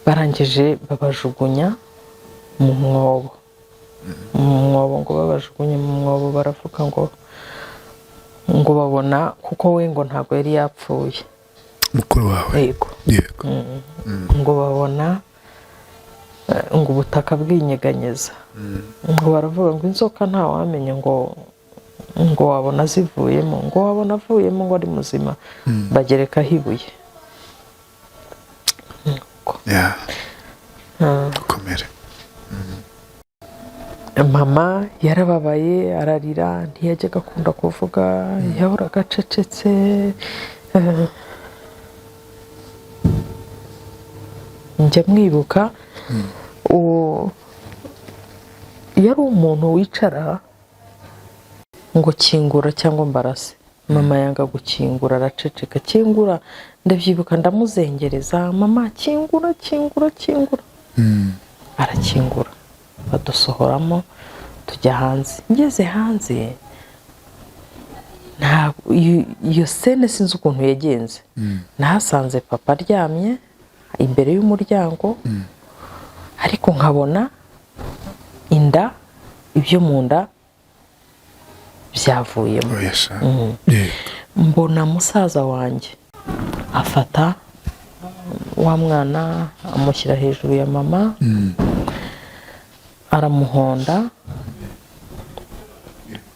barangije babajugunya mu mwobo. Mu mwobo ngo babajugunye mu mwobo, baravuga ngo babona kuko we ngo ntabwo yari yapfuye mukuru wawe. yego ngo babona ngo ubutaka bwinyeganyeza, ngo baravuga ngo inzoka nta wamenya, ngo wabona zivuyemo, ngo wabona avuyemo ngo ari muzima, bagerekaho ibuye. Komere. Mama yarababaye, ararira, ntiyajyaga akunda kuvuga, yahoraga acecetse. Njya mwibuka yari umuntu wicara ngo kingura cyangwa mbarase. Mama yanga gukingura, araceceka. Kingura, ndabyibuka ndamuzengereza, mama kingura kingura kingura. Arakingura, badusohoramo tujya hanze. Ngeze hanze iyo sene sinzi ukuntu yagenze. Nahasanze papa aryamye imbere y'umuryango, ariko nkabona inda, ibyo mu nda byavuyemo. Mbona musaza wanjye afata wa mwana amushyira hejuru ya mama, aramuhonda,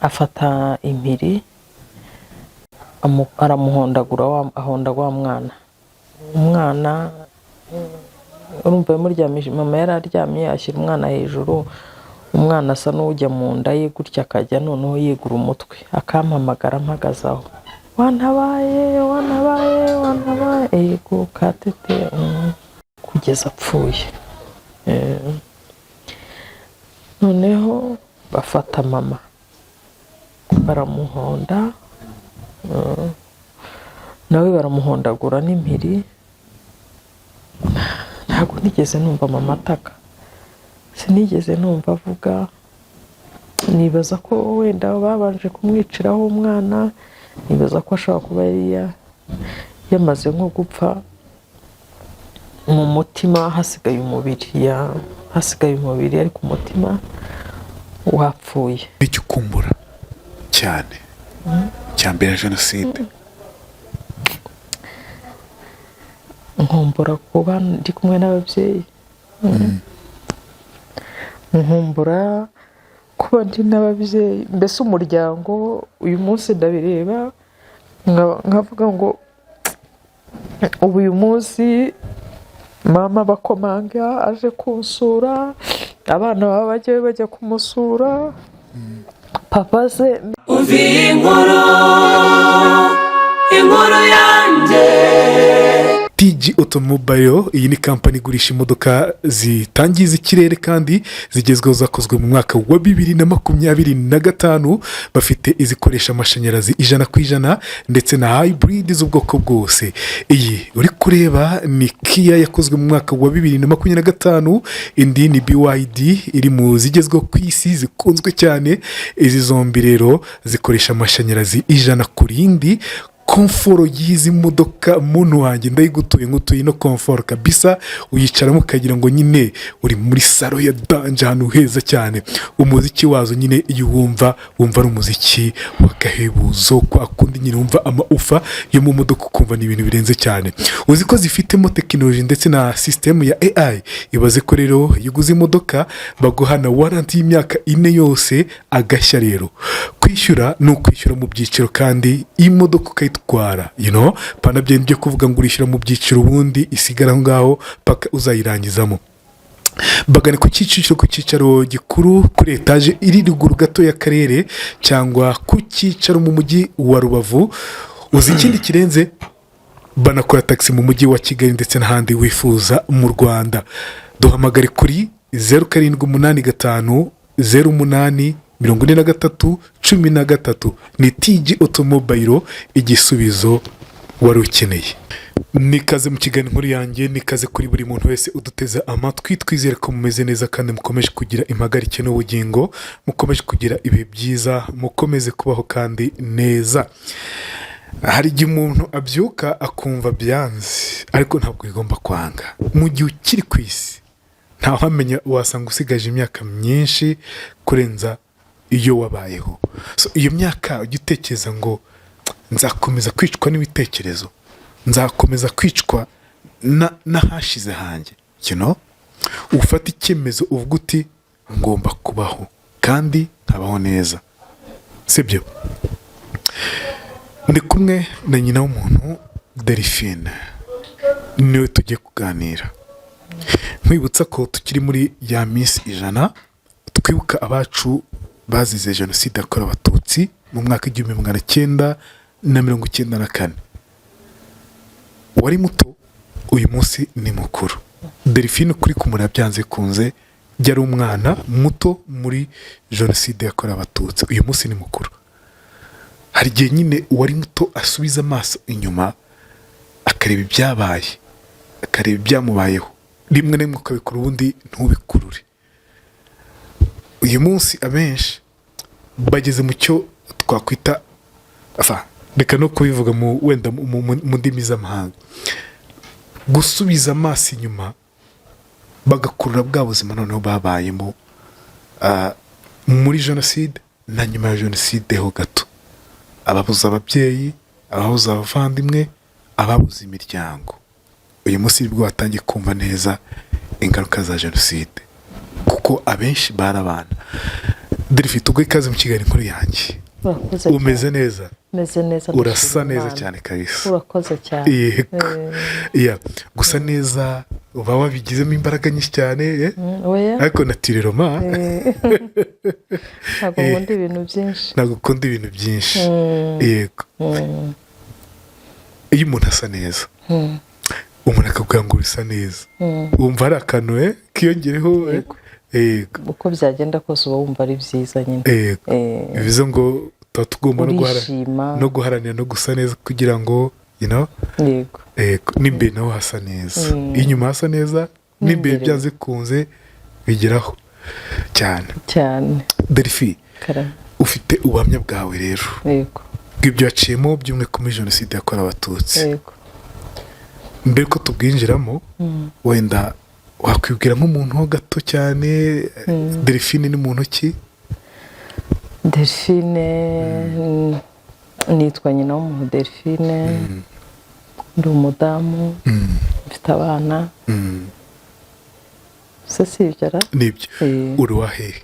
afata impiri aramuhondagura, ahonda wa mwana. Umwana urumva yamuryamije, mama yari aryamye, ashyira umwana hejuru. Umwana asa n'ujya mu nda ye gutya, akajya noneho yegura umutwe, akampamagara mpagaze aho, wantabaye wantabaye wantabaye, yego Katete, kugeza apfuye. Noneho bafata mama baramuhonda, nawe baramuhondagura n'impiri. Ntabwo nigeze numva mama ataka, sinigeze numva avuga. Nibaza ko wenda babanje kumwiciraho umwana, nibaza ko ashobora kuba yamaze nko gupfa, mu mutima hasigaye umubiri, ariko umutima wapfuye. Icyo ukumbura cyane cya mbere ya jenoside? Nkumbura kuba ndi kumwe n'ababyeyi, nkumbura kuba ndi n'ababyeyi, mbese umuryango. Uyu munsi ndabireba nkavuga ngo ubu uyu munsi mama bakomanga aje kunsura, abana baba bajya kumusura, papa se uvi inkuru yanjye. TG Automobile, iyi ni kampani igurisha imodoka zitangiza ikirere kandi zigezweho, zakozwe mu mwaka wa 2025. Bafite izikoresha amashanyarazi 100% ndetse na hybrid z'ubwoko bwose. Iyi uri kureba ni Kia yakozwe mu mwaka wa 2025, indi ni BYD iri mu zigezweho ku isi zikunzwe cyane. Izi zombi rero zikoresha amashanyarazi 100%. Komforo y'izi modoka muntu wanjye ndayigutuye no komforo kabisa, uyicaramo ukagira ngo nyine uri muri salo ya danje, ahantu heza cyane. Umuziki wazo nyine iyo wumva ari umuziki w'agahebuzo, kwa kundi nyine wumva amaufa yo mu modoka ukumva ni ibintu birenze cyane. Uzi ko zifitemo tekinoloji ndetse na system ya AI. Ibaze ko rero yuguze imodoka baguha na warranty y'imyaka 4 yose agashya. Rero kwishyura no kwishyura mu byiciro, kandi imodoka ukayitwara, panabye byo kuvuga ngo urishyura mu byiciro ubundi isigara ngaho paka uzayirangizamo. Bagane ku cyicaro gikuru kuri etage iri ruguru gato y'akarere, cyangwa ku cyicaro mu mujyi wa Rubavu. Uzi ikindi kirenze, banakora taxi mu mujyi wa Kigali ndetse n'ahandi wifuza mu Rwanda. Duhamagare kuri 0785 08 43 ni TG Automobile, igisubizo wari ukeneye. Nikaze mu kiganiro nkuru yanjye, nikaze kuri buri muntu wese uduteza amatwi. Twizere ko mumeze neza kandi mukomeje kugira impagarike n'ubugingo, mukomeje kugira ibihe byiza, mukomeze kubaho kandi neza. hari igihe umuntu abyuka akumva byanze ariko ntabwo bigomba kwanga. Mu gihe ukiri ku isi ntawamenya, wasanga usigaje imyaka myinshi kurenza iyo wabayeho. So iyo myaka ujya utekereza ngo nzakomeza kwicwa n'ibitekerezo, nzakomeza kwicwa n'ahashize hanjye, ufata icyemezo uvuga uti ngomba kubaho kandi nkabaho neza, sibyo? Ndi kumwe na nyina w'umuntu Delphine, niwe tugiye kuganira. Nkwibutsa ko tukiri muri ya minsi 100 twibuka abacu bazize jenoside yakorewe abatutsi mu mwaka 1994. Wari muto, uyu munsi ni mukuru. Delphine kuri kumura byanze kunze yari umwana muto muri jenoside yakorewe abatutsi, uyu munsi ni mukuru. Hari igihe nyine wari muto asubiza amaso inyuma akareba ibyabaye, akareba ibyamubayeho, rimwe na rimwe ukabikora ubundi ntubikurure. Uyu munsi abenshi bageze mu cyo twakwita, reka no kubivuga wenda mu ndimi z'amahanga, gusubiza amaso inyuma bagakurura bwa buzima noneho babayemo muri jenoside na nyuma ya jenoside ho gato. Ababuze ababyeyi, ababuze abavandimwe, ababuze imiryango. Uyu munsi nibwo watangiye kumva neza ingaruka za jenoside, kuko abenshi barabana. Delphine, tugwe ikaze mu kiganiro inkuru yanjye. Umeze neza? Meze neza. Urasa neza cyane kabisa. Urakoze cyane. Gusa neza uba wabigizemo imbaraga nyinshi cyane, ariko naturellement ntabwo nkunda ibintu byinshi. Ntabwo ukunda ibintu byinshi. Yego. Iyo umuntu asa neza, umuntu akabwira ngo bisa neza, wumva hari akantu kiyongereho. Uko byagenda kose uba wumva ari byiza nyine. Bivuze ngo tuba tugomba no guharanira no gusa neza kugira ngo n'imbere naho hasa neza. Inyuma hasa neza, n'imbere byanze kunze bigeraho cyane. Delphine, ufite ubuhamya bwawe rero bw'ibyo waciyemo by'umwihariko muri jenoside yakorewe abatutsi. Mbere ko tubwinjiramo, wenda wakwibwira nk'umuntu ho gato cyane, Delphine ni muntu ki? Delphine nitwa nyina w'umuntu Delphine, ndi umudamu, mfite abana. Se si ibyo ra? Nibyo. Uri wa hehe?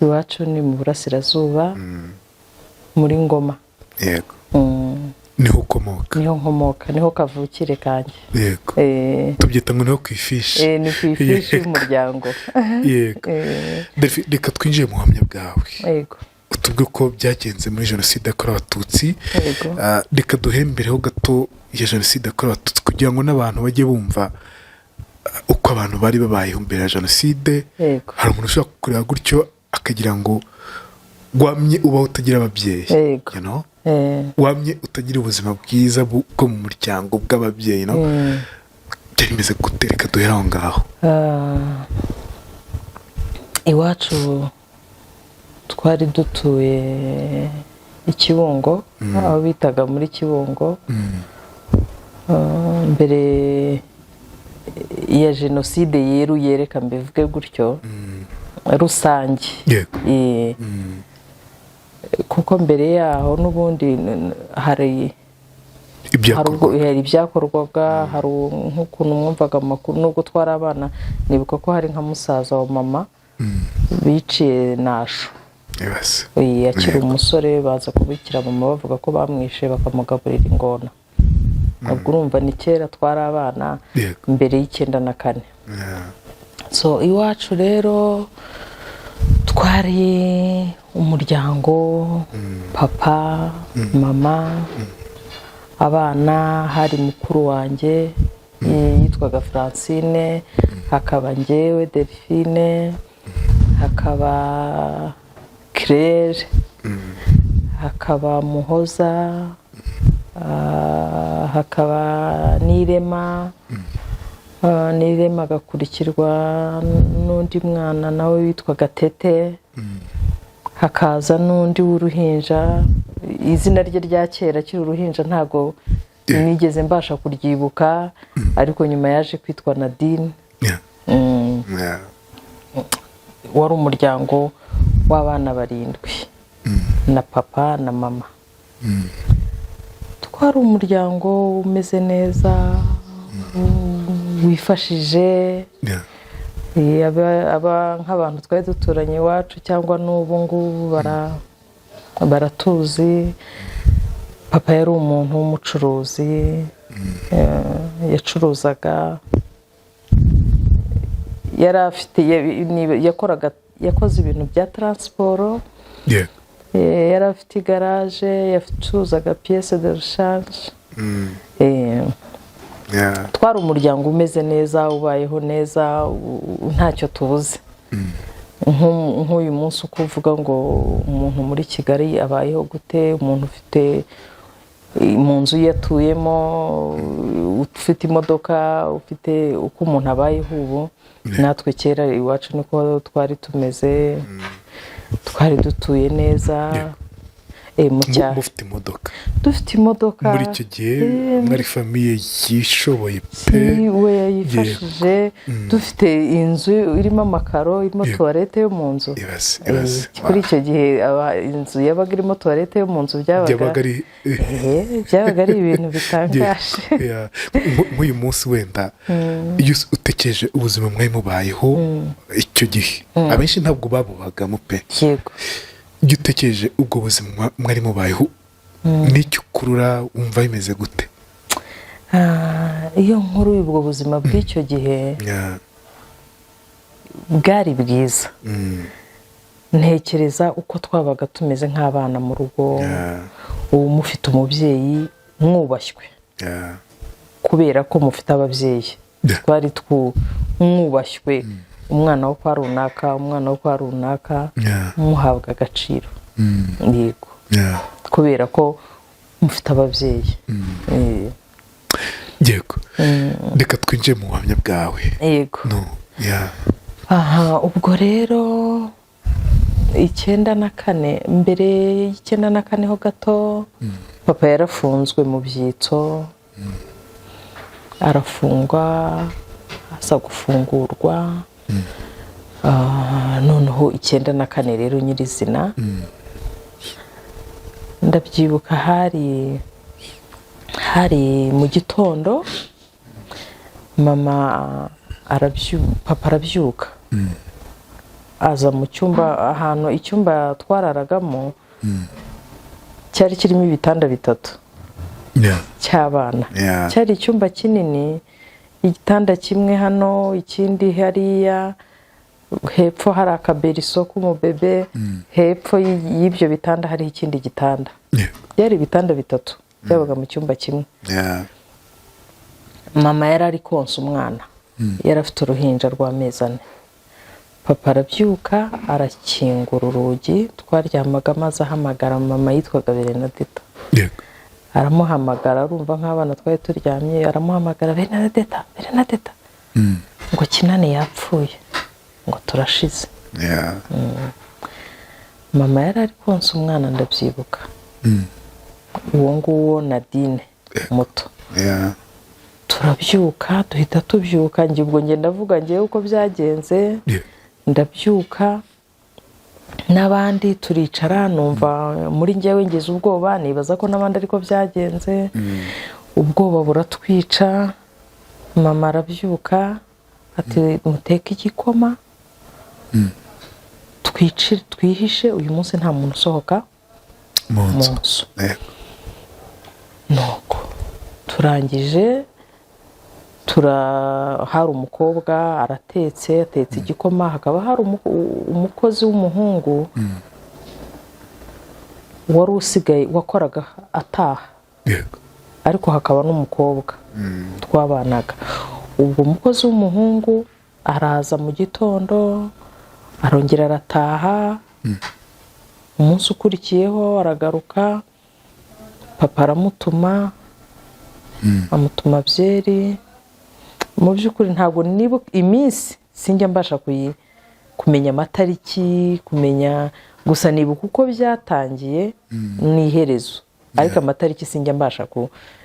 Iwacu ni mu burasirazuba, muri Ngoma. Yego. Niho ukomoka? Niho nkomoka, niho kavukire kanjye. Yego. Tubyita ngo niho ku ifishi. Ni ku ifishi y'umuryango. Yego. Reka twinjiye mu buhamya bwawe. Yego. Utubwe ko byagenze muri jenoside yakorewe abatutsi. Reka duhembereho gato ya jenoside yakorewe abatutsi kugira ngo n'abantu bajye bumva uko abantu bari babayeho mbere ya jenoside. Hari umuntu ushobora kureba gutyo akagira ngo wamye ubaho utagira ababyeyi, wamye utagira ubuzima bwiza bwo mu muryango bw'ababyeyi. Byari bimeze gute? Reka duhere aho ngaho. Iwacu twari dutuye i Kibungo, aho bitaga muri Kibungo. Mbere ya jenoside yeruye, reka mbivuge gutyo, rusange. Kuko mbere yaho n'ubundi hari ibyakorwaga, hari nk'ukuntu mwumvaga amakuru. Nubwo twari abana, nibuka ko hari nka musaza wa mama biciye Nasho, akiri umusore, baza kubikira mama bavuga ko bamwishe bakamugaburira ingona. Ubwo urumva ni kera, twari abana mbere y'94. So iwacu rero twari umuryango, papa, mama, abana. Hari mukuru wanjye yitwaga Francine, hakaba njyewe Delphine, hakaba Claire, hakaba Muhoza, hakaba Nirema. Nirema agakurikirwa n'undi mwana nawe witwaga Tete. hakaza n'undi w'uruhinja, izina rye rya kera akiri uruhinja ntago nigeze mbasha kuryibuka, ariko nyuma yaje kwitwa Nadine. Wari umuryango w'abana 7 na papa na mama. Twari umuryango umeze neza, wifashije, aba nk'abantu twari duturanye iwacu cyangwa n'ubu ngubu baratuzi. Papa yari umuntu w'umucuruzi, yacuruzaga, yari afite, yakoze ibintu bya transport, yari afite igaraje, yacuruzaga pièces de rechange. Twari umuryango umeze neza, ubayeho neza, ntacyo tubuze. Nk'uyu munsi uko uvuga ngo umuntu muri Kigali abayeho gute, umuntu ufite mu nzu yatuyemo, ufite imodoka, ufite uko umuntu abayeho ubu. Natwe kera iwacu niko twari tumeze, twari dutuye neza. Mufite imodoka? Dufite imodoka. Muri icyo gihe mwari famiye yishoboye pe? We yifashije. Dufite inzu irimo amakaro, irimo tuwarete yo mu nzu. Kuri icyo gihe inzu yabaga irimo tuwarete yo mu nzu, byabaga ari ibintu bitangaje. Nk'uyu munsi wenda iyo utekereje ubuzima mwari mubayeho icyo gihe, abenshi ntabwo babubagamo pe. Yego. Iyo utekereje ubwo buzima mwari mubayeho, n'icyo ukurura wumva bimeze gute? Iyo nkuru y'ubwo buzima bw'icyo gihe bwari bwiza. Ntekereza uko twabaga tumeze nk'abana mu rugo, ubu mufite umubyeyi mwubashywe kubera ko mufite ababyeyi. Twari mwubashywe, umwana wo kwa runaka, umwana wo kwa runaka, muhabwa agaciro. Yego. Kubera ko mufite ababyeyi. Yego. Reka twinjire mu buhamya bwawe. Yego. Ubwo rero 1994, mbere y'94 ho gato, papa yarafunzwe mu Byitso, arafungwa, asa gufungurwa. Noneho 94 rero nyirizina, ndabyibuka hari mu gitondo, papa arabyuka, aza mu cyumba, ahantu icyumba twararagamo cyari kirimo ibitanda 3 cy'abana. Cyari icyumba kinini, igitanda kimwe hano, ikindi hariya, hepfo hari akaberiso k'umubebe, hepfo y'ibyo bitanda hari ikindi gitanda. Byari ibitanda 3 byabaga mu cyumba kimwe. Mama yari ari konsa umwana, yari afite uruhinja rw'amezi 4. Papa arabyuka, arakingura urugi, twaryamaga, maze ahamagara mama, yitwaga Bernadette. Aramuhamagara, arumva nk'abana twari turyamye, aramuhamagara, Bernadette, ngo Kinani yapfuye, ngo turashize. Mama yari ari konsa umwana, ndabyibuka. Uwo nguwo Nadine muto. Turabyuka, duhita tubyuka, ubwo ndavuga ngiye uko byagenze. Ndabyuka, n'abandi turicara, numva muri njyewe ngize ubwoba, nibaza ko n'abandi ariko byagenze. Ubwoba buratwica. Mama arabyuka, ati muteke igikoma, twihishe, uyu munsi nta muntu usohoka mu nzu. Nuko turangije, hari umukobwa atetse igikoma, hakaba hari umukozi w'umuhungu wari usigaye, wakoraga ataha, ariko hakaba n'umukobwa twabanaga. Ubwo umukozi w'umuhungu araza mu gitondo, arongera arataha. Umunsi ukurikiyeho aragaruka, papa aramutuma, amutuma byeri. Mu by'ukuri ntabwo nibuka iminsi, sinjya mbasha kumenya amatariki, kumenya gusa nibuka uko byatangiye n'iherezo ariko amatariki sinjya mbasha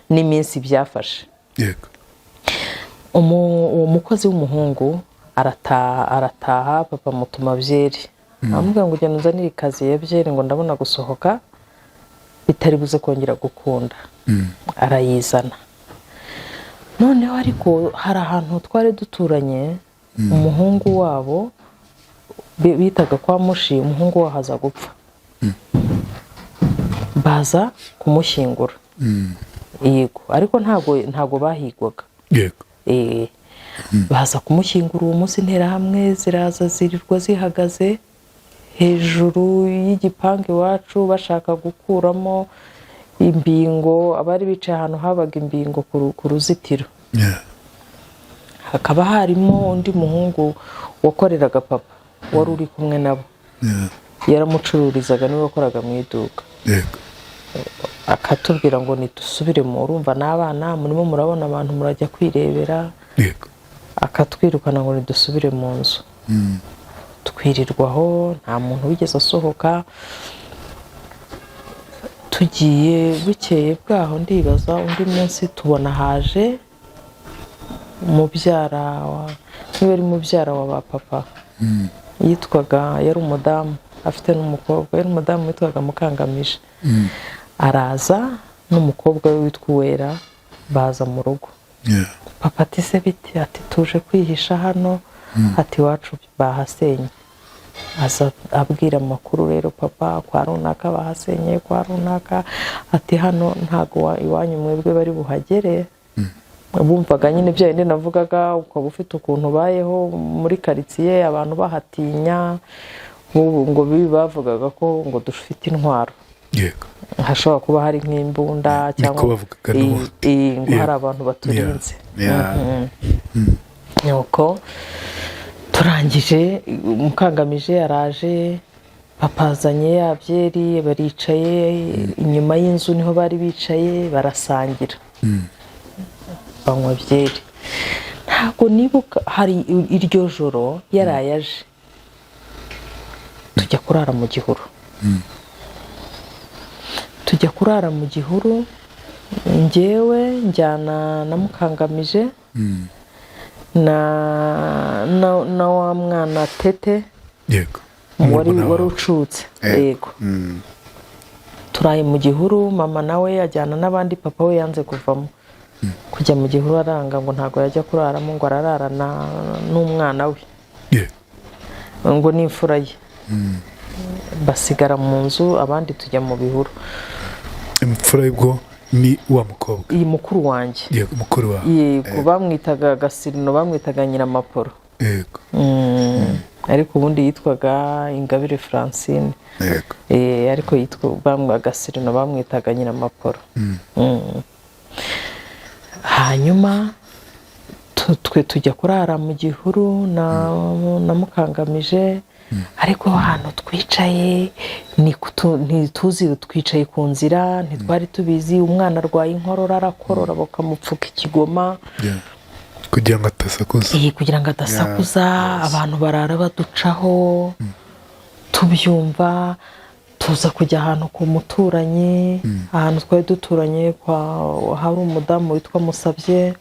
n'iminsi byafashe. yego uwo mukozi w'umuhungu arataha papa mutuma byeri amubwira ngo ugenda uzanire ikazi ya byeri ngo ndabona gusohoka bitari buze kongera gukunda. arayizana noneho ariko hari ahantu twari duturanye umuhungu wabo bitaga kwa Mushi, umuhungu waho aza gupfa. baza kumushyingura. yego ariko ntago bahigwaga. yego baza kumushyingura uwo munsi interahamwe ziraza zirirwa zihagaze hejuru y'igipangu iwacu bashaka gukuramo imbingo. abari bicaye ahantu habaga imbingo ku ruzitiro. hakaba harimo undi muhungu wakoreraga papa wari uri kumwe nabo. yaramucururizaga niwe wakoraga mu iduka. akatubwira ngo nidusubire mu urumva n'abana murimo murabona abantu murajya kwirebera. akatwirukana ngo nidusubire mu nzu. twirirwaho nta muntu wigeze asohoka. tugiye bukeye bwaho ndibaza undi munsi tubona haje mubyara niba ari mubyara wa ba papa. yitwaga yari umudamu afite n'umukobwa yari umudamu witwaga Mukangamije. araza n'umukobwa we witwa Uwera baza mu rugo. papa ati se biti ati tuje kwihisha hano ati iwacu bahasenye. aza abwira amakuru rero papa kwa runaka bahasenye kwa runaka ati hano ntago iwanyu mwebwe bari buhagere. bumvaga nyine bya bindi navugaga ukaba ufite ukuntu bayeho muri karitsiye abantu bahatinya ngo bavugaga ko ngo dufite intwaro. hashobora kuba hari nk'imbunda cyangwa ngo hari abantu baturinze. nuko turangije Mukangamije araje papa azanye ya byeri baricaye inyuma y'inzu niho bari bicaye barasangira. banywa byeri. ntabwo nibuka hari iryo joro yarayaje tujya kurara mu gihuru. tujya kurara mu gihuru njyewe njyana na Mukangamije na wa mwana Tete wari ucutse. yego turaye mu gihuru mama nawe ajyana n'abandi papa we yanze kuvamo. kujya mu gihuru aranga ngo ntago yajya kuraramo ngo arararana n'umwana we ngo n'imfura ye. basigara mu nzu abandi tujya mu bihuru. imfura y'ubwo ni wa mukobwa iyi mukuru wanjye. yego mukuru wawe. yego bamwitaga Gasirino bamwitaga Nyiramaporo. yego ariko ubundi yitwaga Ingabire Francine. yego ariko yitwa Gasirino bamwitaga Nyiramaporo. hanyuma twe tujya kurara mu gihuru na Mukangamije. ariko ahantu twicaye ntituzi twicaye ku nzira ntitwari tubizi. umwana arwaye inkorora arakorora bakamupfuka ikigoma kugira ngo adasakuza. kugira ngo adasakuza. abantu barara baducaho tubyumva. tuza kujya ahantu ku muturanyi ahantu twari duturanye hari umudamu witwa Musabye.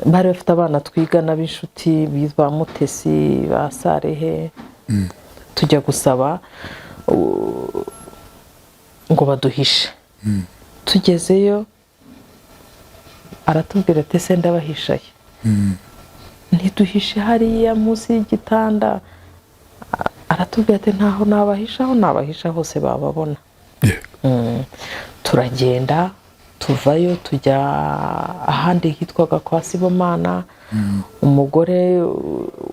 bari bafite abana twigana b'inshuti bitwa Mutesi ba Sarehe. tujya gusaba ngo baduhishe. tugezeyo aratubwira ati se ndabahishaye. ntiduhishe hariya munsi y'igitanda. aratubwira ati ntaho nabahisha hose bababona. turagenda tuvayo tujya ahandi hitwaga kwa Sibomana. umugore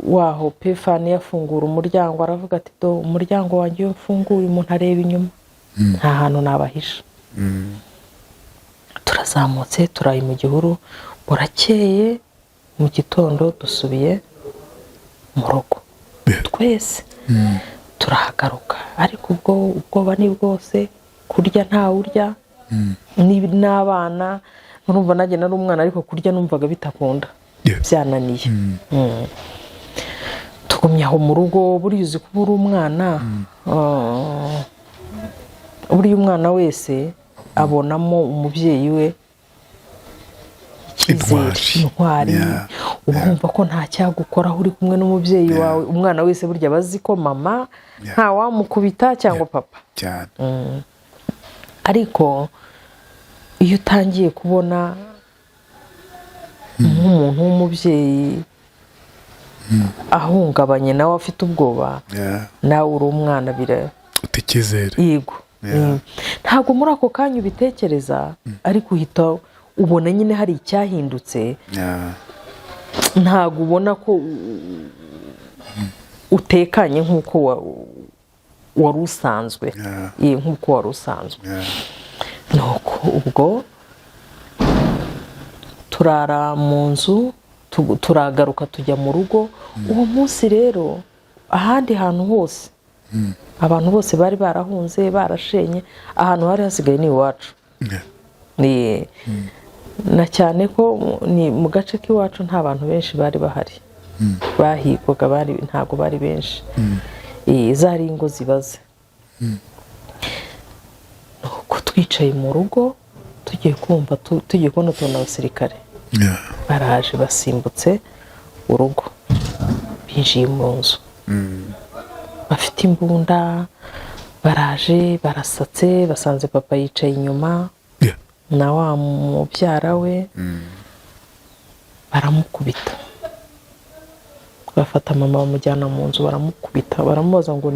waho Pefani yafungura umuryango aravuga ati do umuryango wanjye iyo mfunguye umuntu areba inyuma nta hantu nabahisha. turazamutse turaye mu gihuru burakeye mu gitondo dusubiye mu rugo twese. turahagaruka ariko ubwoba ni bwose. kurya ntawurya n'abana urumva nanjye nari umwana ariko kurya numvaga bitakunda byananiye. ngumya aho mu rugo. Buriya uzi ko uri umwana, buriya umwana wese abonamo umubyeyi we intwari. Uba wumva ko nta cyagukoraho uri kumwe n'umubyeyi wawe. Umwana wese burya bazi ko mama nta wamukubita cyangwa papa cyane. Ariko iyo utangiye kubona nk'umuntu w'umubyeyi ahungabanye nawe afite ubwoba, nawe uri umwana ufite icyizere. Yego. Ntabwo muri ako kanya ubitekereza, ariko uhita ubona nyine hari icyahindutse. Ntabwo ubona ko utekanye nk'uko wari usanzwe. Nk'uko wari usanzwe. Nuko ubwo turara mu nzu, turagaruka tujya mu rugo. Uwo munsi rero ahandi hantu hose abantu bose bari barahunze, barashenye. Ahantu hari hasigaye ni iwacu. Na cyane ko ni mu gace k'iwacu nta bantu benshi bari bahari. Bahigwaga ntabwo bari benshi. Zari ingo zibaze. Nuko twicaye mu rugo tugiye kumva, tugiye kubona tubona abasirikare baraje basimbutse urugo, binjiye mu nzu bafite imbunda. Baraje barasatse, basanze papa yicaye inyuma na wa mubyara we, baramukubita. Bafata mama bamujyana mu nzu baramukubita, baramubaza ngo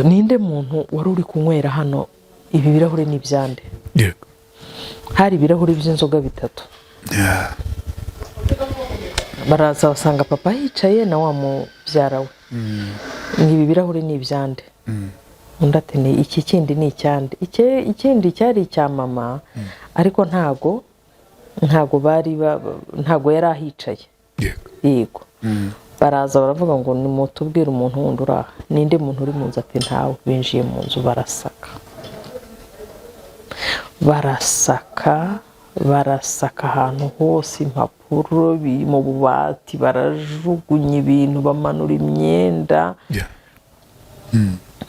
ninde muntu wari uri kunywera hano ibi birahuri n'ibyande. Hari ibirahuri by'inzoga 3. Baraza basanga papa yicaye na wa mubyara we. Ibi birahuri n'ibyande. Undi ati ni iki kindi ni icyande. Ikindi cyari icya mama, ariko ntago yari ahicaye. Yego. Baraza baravuga ngo nimutubwire umuntu wundi uraha, ninde muntu uri mu nzu. Ati ntawe. Binjiye mu nzu barasaka ahantu hose, impapuro mu bubati, barajugunya ibintu, bamanura imyenda.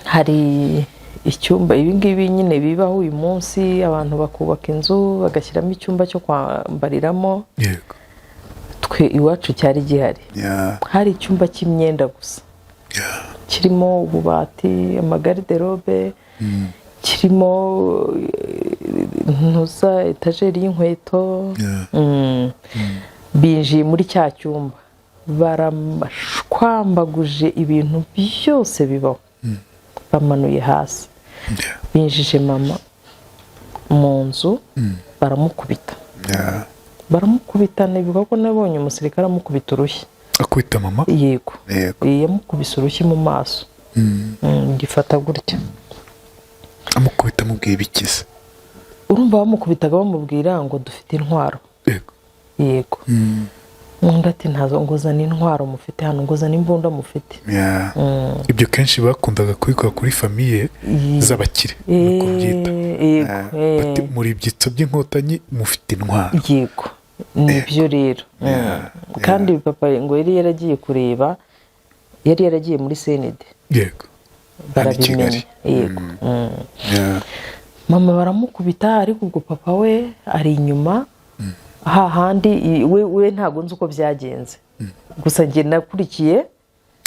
Hari icyumba, ibi ngibi nyine bibaho uyu munsi, abantu bakubaka inzu bagashyiramo icyumba cyo kwambariramo. Twe iwacu cyari gihari. Hari icyumba cy'imyenda gusa, kirimo ububati, amagariderobe, kirimo etajeri y'inkweto. Binjiye muri cya cyumba, baramashwambaguje ibintu byose bibaho, bamanuye hasi. Binjije mama mu nzu, baramukubita. Nibuka ko nabonye umusirikare amukubita urushyi. Akubita mama? Yego. Yamukubise urushyi mu maso. Ngifata gutya. Amukubita amubwiye bikize? Urumva bamukubitaga bamubwira ngo dufite intwaro. Yego. Undi ati ntazo nguzana intwaro mufite hano, nguzana imbunda mufite. Ibyo kenshi bakundaga kubikora kuri famiye z'abakire. Bati muri ibyitso by'inkotanyi mufite intwaro. Yego. Nibyo rero. Kandi papa ngo yari yaragiye kureba, yari yaragiye muri CND. Yego. Barabimenya. Yego. Mama baramukubita, ariko ubwo papa we ari inyuma. Hahandi we ntago nzi uko byagenze. Gusa njye nakurikiye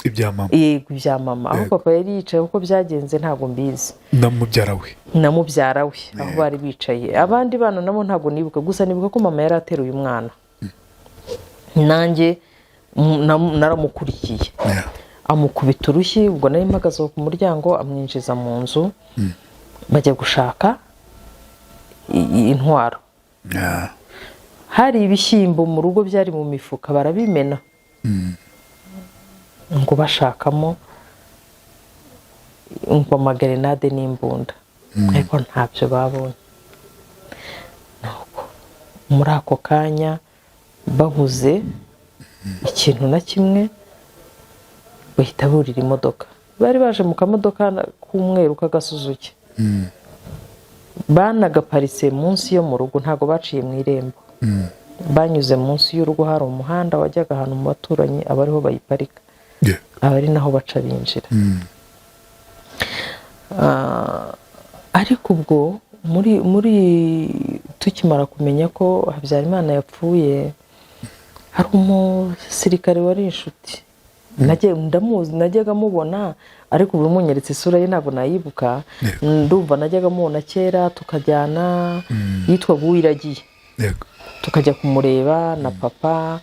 ibya mama. Yego, ibya mama. Aho papa yari yicaye uko byagenze ntago mbizi. Na mubyara we aho bari bicaye. Abandi bana nabo ntago nibuka, gusa nibuka ko mama yari ateruye umwana. Nanjye naramukurikiye. Amukubita urushyi, ubwo nari mpagaze ku muryango, amwinjiza mu nzu. Bajya gushaka intwaro. Hari ibishyimbo mu rugo byari mu mifuka, barabimena. Ngo bashakamo ngo amagrenade n'imbunda, ariko ntabyo babonye. Nuko muri ako kanya babuze ikintu na kimwe, bahita burira imodoka. Bari baje mu kamodoka k'umweru k'agasuzuki. Banagaparitse munsi yo mu rugo, ntago baciye mu irembo. banyuze munsi y'urugo, hari umuhanda wajyaga ahantu mu baturanyi, aba ariho bayiparika, aba ari naho baca binjira. Ariko ubwo muri tukimara kumenya ko Habyarimana yapfuye, hari umusirikare wari inshuti, ndamuzi, najyaga mubona, ariko buri munyeretse isura ye ntabwo nayibuka. Ndumva najyaga mubona kera, tukajyana, yitwaga Uwiragiye, tukajya kumureba na papa.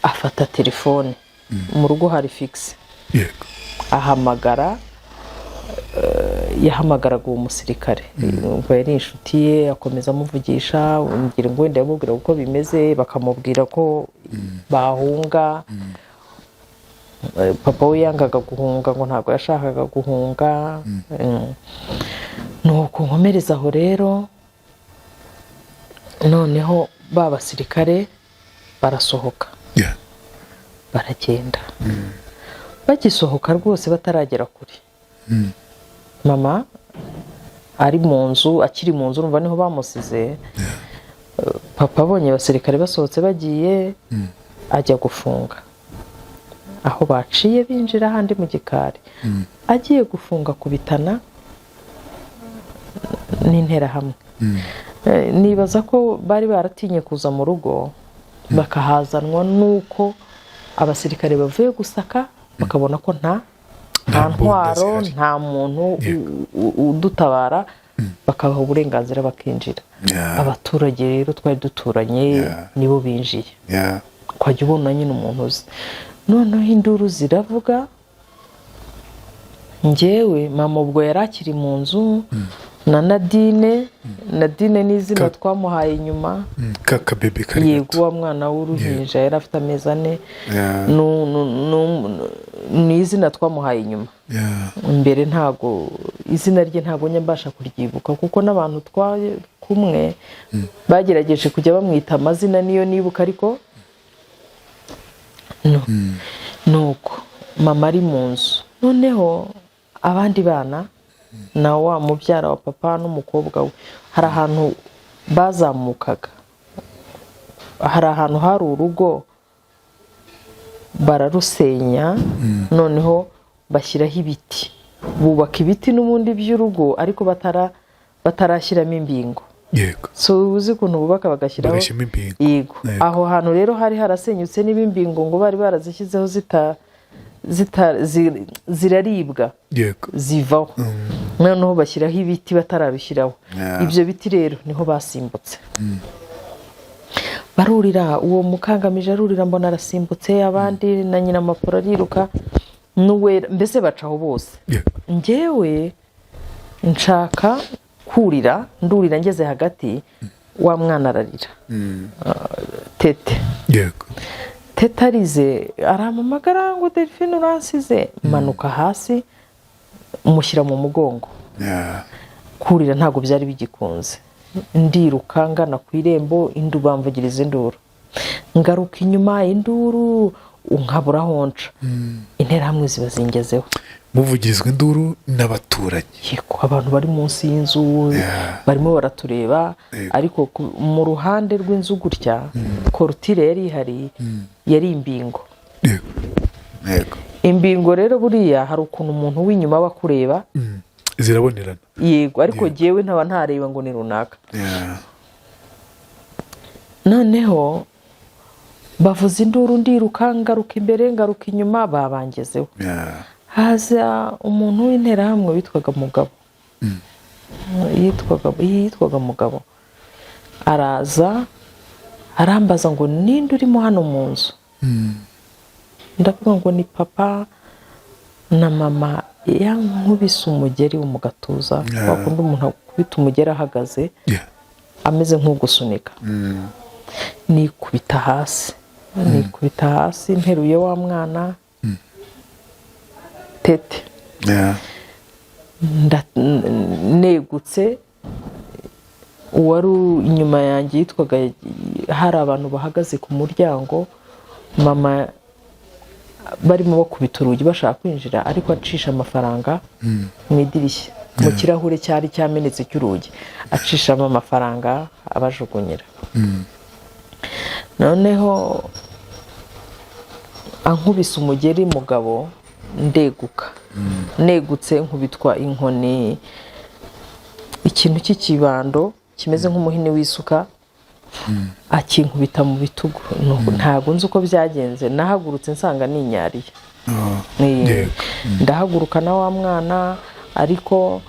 Afata telefone, mu rugo hari fixe, ahamagara, yahamagaraga uwo musirikare, ngo yari inshuti ye, akomeza amuvugisha, ngira ngo wenda yamubwira uko bimeze, bakamubwira ko bahunga. Papa we yangaga guhunga, ngo ntabwo yashakaga guhunga. Nuko nkomereza aho rero, noneho ba basirikare barasohoka, baragenda. Bagisohoka rwose bataragera kure, mama ari mu nzu, akiri mu nzu, urumva niho bamusize. Papa abonye abasirikare basohotse bagiye, ajya gufunga aho baciye binjira ahandi mu gikari. Agiye gufunga kubitana n'interahamwe. Nibaza ko bari baratinye kuza mu rugo, bakahazanwa nuko abasirikare bavuye gusaka, bakabona ko nta ntwaro, nta muntu udutabara, bakabaha uburenganzira bakinjira. Abaturage rero twari duturanye nibo binjiye, kwajya ubona nyine umuntu uzi. Noneho induru ziravuga, njyewe mama ubwo yari akiri mu nzu na Nadine ni izina twamuhaye nyuma, kakabebe kari gato. Yego, wa mwana w'uruhinja yari afite amezi 4, ni izina twamuhaye inyuma. Imbere ntago izina rye ntago nyambasha kuryibuka, kuko n'abantu kumwe bagerageje kujya bamwita amazina niyo nibuka, ariko nuko mama ari mu nzu. Noneho abandi bana na wa mubyara wa papa n'umukobwa we, hari ahantu bazamukaga, hari ahantu hari urugo bararusenya, noneho bashyiraho ibiti, bubaka ibiti n'ubundi by'urugo, ariko batarashyiramo imbingo. So uzi kuntu bubaka bagashyiraho imbingo. Yego, aho hantu rero hari harasenyutse n'ibimbingo, ngo bari barazishyizeho ziraribwa, zivaho. Noneho bashyiraho ibiti batarabishyiraho. Ibyo biti rero niho basimbutse. Barurira, uwo Mukangamije arurira, mbona arasimbutse, abandi na nyina Mapuro ariruka, mbese bacaho bose. Njyewe nshaka kurira, ndurira, ngeze hagati, wa mwana ararira. Tete arize, arampamagara ngo Delphine uransize. Manuka hasi, umushyira mu mugongo. Kurira ntabwo byari bigikunze, ndiruka ngana ku irembo, bamvugiriza induru, ngaruka inyuma, induru unkabura honca. Interahamwe ziba zingezeho, muvugirizwa induru n'abaturanyi. Yego, abantu bari munsi y'inzu barimo baratureba, ariko mu ruhande rw'inzu gutya, korutire yari ihari, yari imbingo. Imbingo rero buriya hari ukuntu umuntu w'inyuma bakureba, zirabonerana. Yego, ariko jyewe ntaba ntareba ngo ni runaka. Noneho bavuza induru, ndiruka, ngaruka imbere, ngaruka inyuma, babangezeho. Haza umuntu w'interahamwe witwaga Mugabo, yitwaga Mugabo. Araza arambaza ngo ninde urimo hano mu nzu. Ndavuga ngo ni papa na mama, yankubise umugeri wo mu gatuza, wakunda umuntu akubita umugeri ahagaze, ameze nk'ugusunika. Nikubita hasi, nteruye wa mwana Tete. Negutse, uwari inyuma yanjye yitwaga, hari abantu bahagaze ku muryango, mama barimo bakubita urugi bashaka kwinjira, ariko acisha amafaranga mu idirishya, mu kirahure cyari cyamenetse cy'urugi, acishamo amafaranga abajugunyira. noneho ankubise umugeri mugabo ndeguka, negutse nkubitwa inkoni, ikintu cy'ikibando kimeze nk'umuhini w'isuka, akinkubita mu bitugu. Ntabwo nzi uko byagenze, nahagurutse nsanga ninyariye. Ndahaguruka na wa mwana, ariko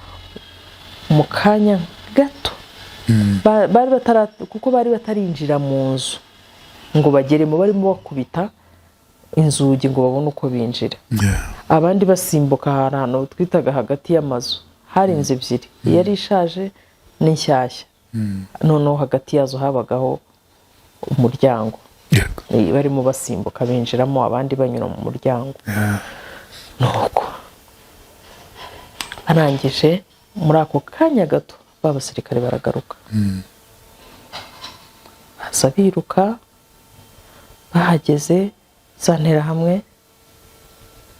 mu kanya gato kuko bari batarinjira mu nzu ngo bageremo, barimo bakubita inzugi ngo babone uko binjira. Abandi basimbuka ahantu twitaga hagati y'amazu, hari inzu ebyiri, yari ishaje n'inshyashya. Noneho hagati yazo habagaho umuryango, barimo basimbuka binjiramo, abandi banyura mu muryango. Nuko arangije muri ako kanya gato b'abasirikare baragaruka, baza biruka, bahageze zantera hamwe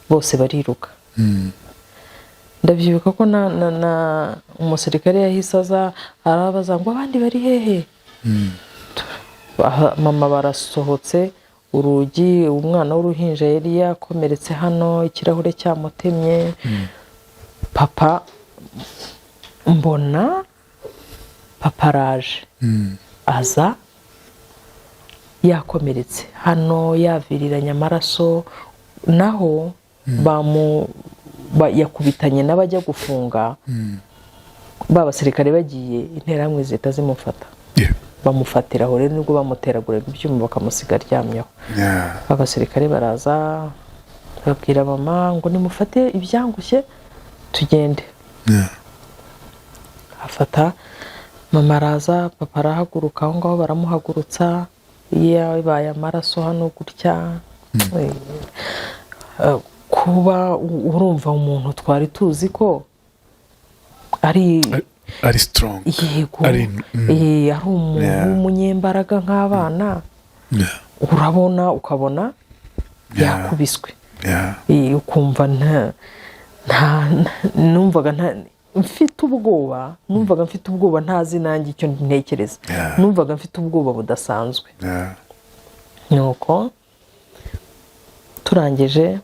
bose bariruka. Ndabyibuka ko na umusirikare yahise aza arabaza ngo abandi bari hehe. Mama barasohotse, urugi, umwana w'uruhinja yari yakomeretse hano, ikirahure cyamutemye. Papa mbona papa araje, aza yakomeretse hano, yaviriranye amaraso, naho yakubitanye n'abajya gufunga. Babasirikare bagiye, interahamwe zihita zimufata, bamufatira aho. Rero nibwo bamuteraguraga ibyuma bakamusiga aryamyeho. Abasirikare baraza babwira mama ngo nimufate ibyangushye tugende. Afata mama, araza, papa arahaguruka, aho ngaho baramuhagurutsa, yabaye amaraso hano gutya. Kuba urumva umuntu twari tuzi ko ari strong, ari umuntu w'umunyembaraga nk'abana, urabona ukabona yakubiswe. Ukumva numvaga mfite ubwoba, ntazi nanjye icyo ntekereza. Numvaga mfite ubwoba budasanzwe. Nuko turangije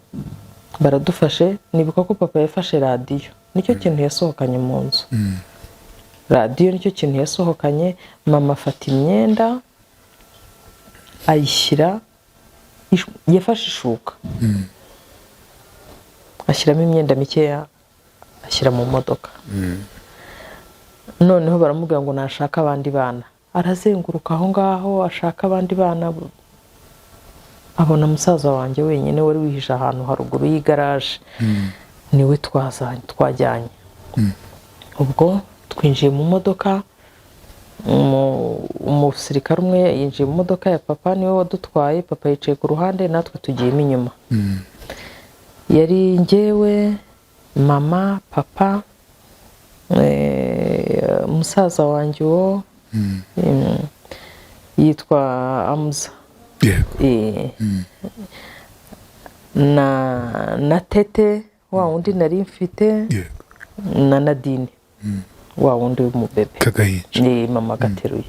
baradufashe. Nibuka ko papa yafashe radiyo, nicyo kintu yasohokanye mu nzu. Radiyo nicyo kintu yasohokanye. Mama afata imyenda ayishyira, yafashe ishuka ashyiramo imyenda mikeya, ashyira mu modoka. Noneho baramubwira ngo nashaka abandi bana. Arazenguruka aho ngaho ashaka abandi bana, abona musaza wanjye wenyine wari wihishe ahantu haruguru y'igaraje. Niwe twajyanye. Ubwo twinjiye mu modoka, umusirikare umwe yinjiye mu modoka ya papa, niwe wadutwaye. Papa yicaye ku ruhande, natwe tugiyemo inyuma. Yari njyewe, mama, papa, musaza wanjye uwo yitwa Amuza, na Tete wa wundi nari mfite, na Nadine wa wundi w'umubebe ni mama gateruye.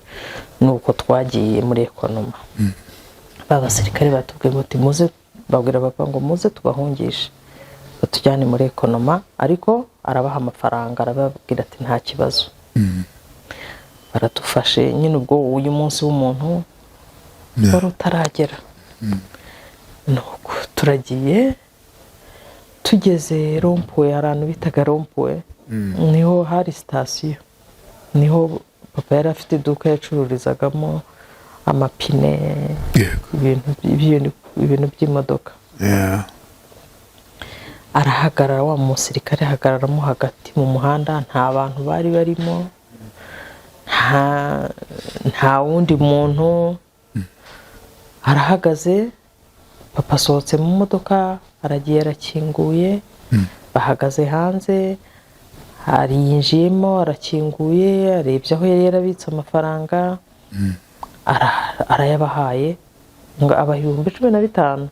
Nuko twagiye muri ekonoma. Babasirikare batubwiye ngo muze, babwira papa ngo muze tubahungishe, batujyane muri ekonoma, ariko arabaha amafaranga, arababwira ati nta kibazo. Baradufashe nyine. Ubwo uyu munsi w'umuntu wari utaragera. Nuko turagiye, tugeze rompuwe, ahantu bitaga rompuwe, niho hari sitasiyo, niho papa yari afite iduka yacururizagamo amapine, ibintu by'imodoka. Arahagarara, wa musirikare ahagararamo hagati mu muhanda, nta bantu bari barimo, nta wundi muntu. Arahagaze, papa asohotse mu modoka, aragiye, arakinguye. Bahagaze hanze, yinjiyemo, arakinguye, arebye aho yari yarabitse amafaranga, arayabahaye, ngo aba 15,000.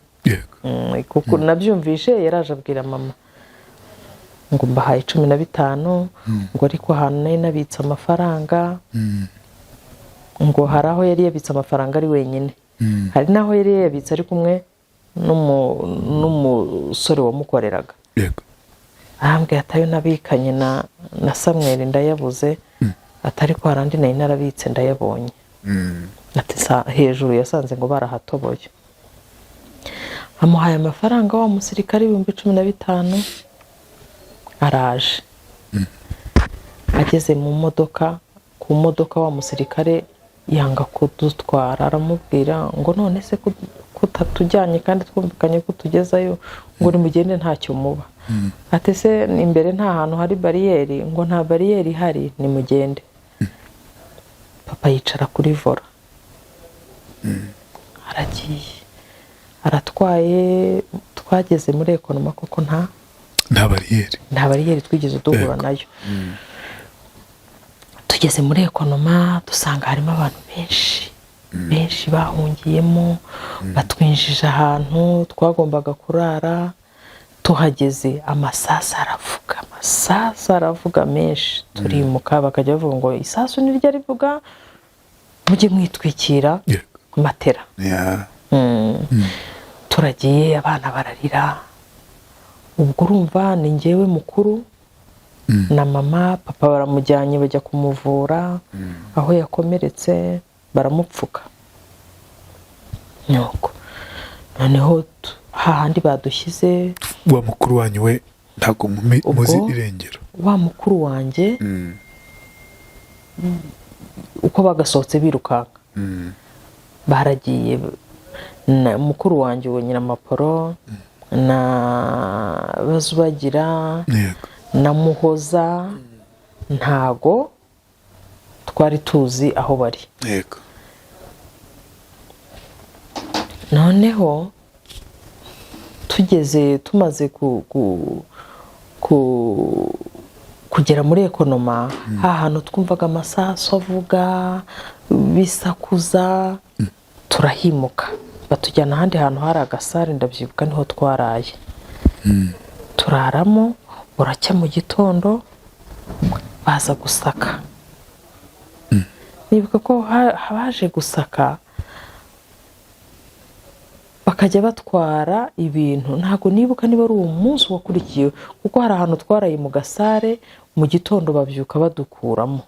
Kuko nabyumvishe yaraje abwira mama ngo mbahaye 15, ngo ariko ahantu nari nabitse amafaranga, ngo hari aho yari yabitse amafaranga ari wenyine, hari naho yari yabitse ari kumwe n'umusore wamukoreraga. yego arambwira ati ayo nabikanye na Samuel ndayabuze, atari ko harandi nari narabitse ndayabonye. ati hejuru yasanze ngo barahatoboye. amuhaye amafaranga wa musirikare 15,000 araje. ageze mu modoka, ku modoka wa musirikare yanga kudutwara, aramubwira ngo none se kutatujyanye kandi twumvikanye ko tugezayo, ngo nimugende ntacyo muba. ati se imbere nta hantu hari bariyeri? ngo nta bariyeri ihari, nimugende. papa yicara kuri vola, aragiye aratwaye. twageze muri ekonoma koko nta bariyeri twigeze duhura nayo. tugeze muri ekonoma dusanga harimo abantu benshi bahungiyemo, batwinjije ahantu twagombaga kurara. tuhageze amasasu aravuga menshi, turimuka. bakajya bavuga ngo isasu niryo rivuga, mujye mwitwikira matera. turagiye, abana bararira. ubwo urumva ni njyewe mukuru na mama. papa baramujyanye bajya kumuvura aho yakomeretse, baramupfuka. nuko noneho hahandi badushyize. wa mukuru wanyu we ntabwo muzi irengero? wa mukuru wanjye uko bagasohotse birukanka, baragiye. mukuru wanjye uwo Nyiramaporo na Bazubagira na Muhoza ntago twari tuzi aho bari. noneho tumaze kugera muri ekonoma, ahantu twumvaga amasasu avuga bisakuza, turahimuka. batujyana ahandi hantu hari agasare, ndabyibuka niho twaraye. turaramo, buracya mu gitondo baza gusaka. nibuka ko baje gusaka, bakajya batwara ibintu. ntabwo nibuka niba ari umunsi wakurikiye, kuko hari ahantu twaraye mu gasare, mu gitondo babyuka badukuramo.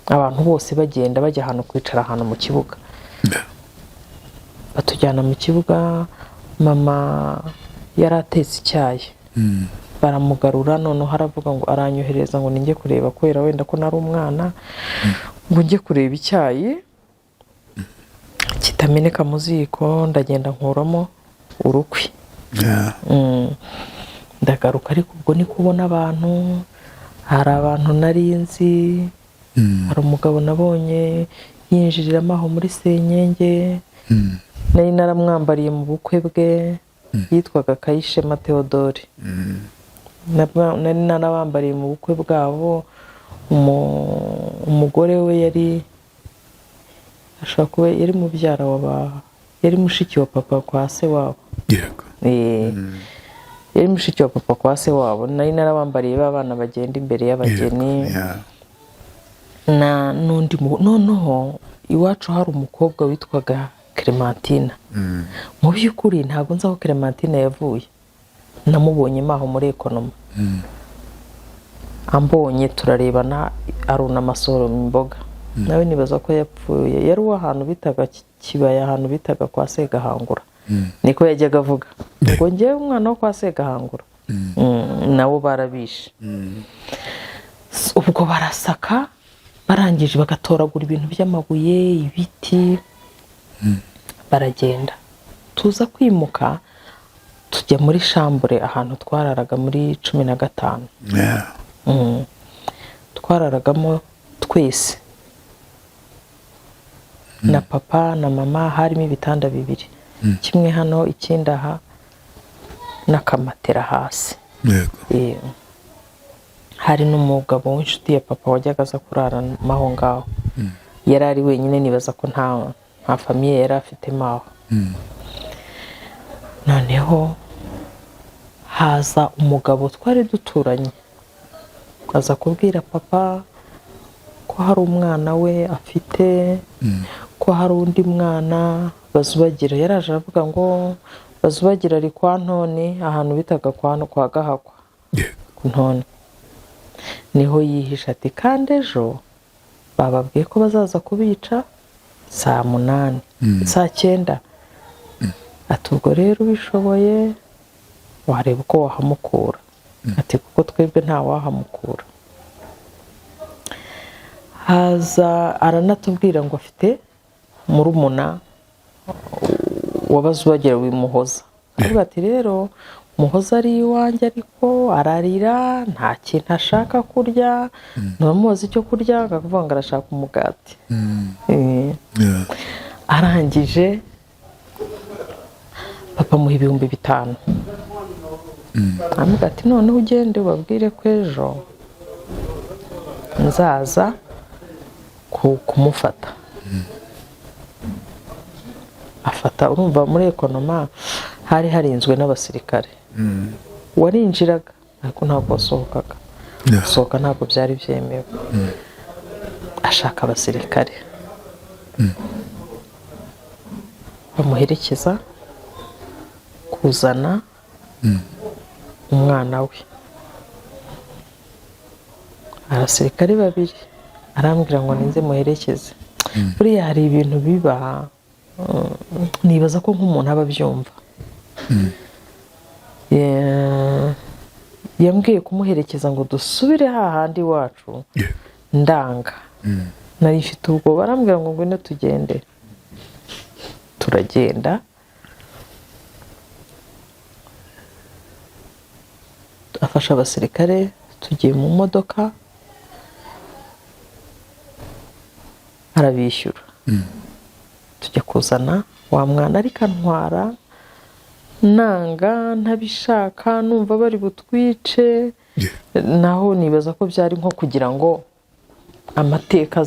abantu bose bagenda bajya ahantu kwicara ahantu mu kibuga. batujyana mu kibuga, mama yari atetse icyayi. baramugarura, noneho haravuga ngo aranyohereza ngo ninjye kureba, kubera wenda ko nari umwana, ngo njye kureba icyayi kitameneka mu ziko. ndagenda nkuramo urukwi. ndagaruka, ariko ubwo ni kubona abantu. hari abantu nari nzi, hari umugabo nabonye yinjiriramo aho muri Senyenge. nari naramwambariye mu bukwe bwe, yitwaga Kayishema Theodore. nari narabambariye mu bukwe bwabo. umugore we yari ashobora kuba yari mubyara yari mushiki wa papa kwa se wabo. yari mushiki wa papa kwa se wabo. nari narabambariye babana bagenda imbere y'abageni. na n'undi noneho iwacu hari umukobwa witwaga Clementine. mu by'ukuri ntabwo nzi aho Clementine yavuye, namubonye maho muri ekonoma. ambonye turarebana, arunama asoroma imboga. nawe nibaza ko yapfuye. yari ahantu bitaga Kibaya, ahantu bitaga kwa Segahangura. niko yajyaga avuga ngo njyewe umwana wo kwa Segahangura. nabo barabishe. ubwo barasaka, barangije bagatoragura ibintu by'amabuye, ibiti. baragenda. tuza kwimuka tujya muri shambure, ahantu twararaga muri 15. twararagamo twese na papa na mama. harimo ibitanda bibiri, kimwe hano, ikindi aha, n'akamatera hasi. hari n'umugabo w'inshuti ya papa wajyaga aza kurara aho ngaho. yari ari wenyine, nibaza ko nta famiye yari afite maho. noneho haza umugabo twari duturanye, aza kubwira papa ko hari umwana we afite, ko hari undi mwana Bazubagira yaraje aravuga ngo Bazubagira ari kwa Ntoni, ahantu bitaga kwa Gahakwa ku Ntoni, niho yihisha. Ati kandi ejo bababwiye ko bazaza kubica saa 8 saa 9. Ati ubwo rero ubishoboye wareba uko wahamukura. Ati kuko twebwe nta wahamukura. Haza aranatubwira ngo afite murumuna wa Bazubagira w'imuhoza. Aravuga ati rero Muhoza ari iwanjye ariko ararira, nta kintu ashaka kurya, ntamuzi icyo kurya, akavuga ngo arashaka umugati. Arangije papa muha 5,000. Amuga ati noneho ugende ubabwire ko ejo nzaza kumufata. Afata, urumva muri ekonoma hari harinzwe n'abasirikare. Warinjiraga ariko ntabwo wasohokaga. Gusohoka ntabwo byari byemewe. Ashaka abasirikare bamuherekeza kuzana umwana we. Abasirikare 2 arambwira ngo ninze muherekeze. Buriya hari ibintu biba, nibaza ko nk'umuntu aba byumva. Yambwiye kumuherekeza ngo dusubire hahandi wacu, ndanga. Nari mfite ubwo, barambwira ngo ngwino tugende. Turagenda, afasha abasirikare, tugiye mu modoka, arabishyura. Tujya kuzana wa mwana ariko antwara nanga ntabishaka, numva bari butwice. Naho nibaza ko byari nko kugira ngo amateka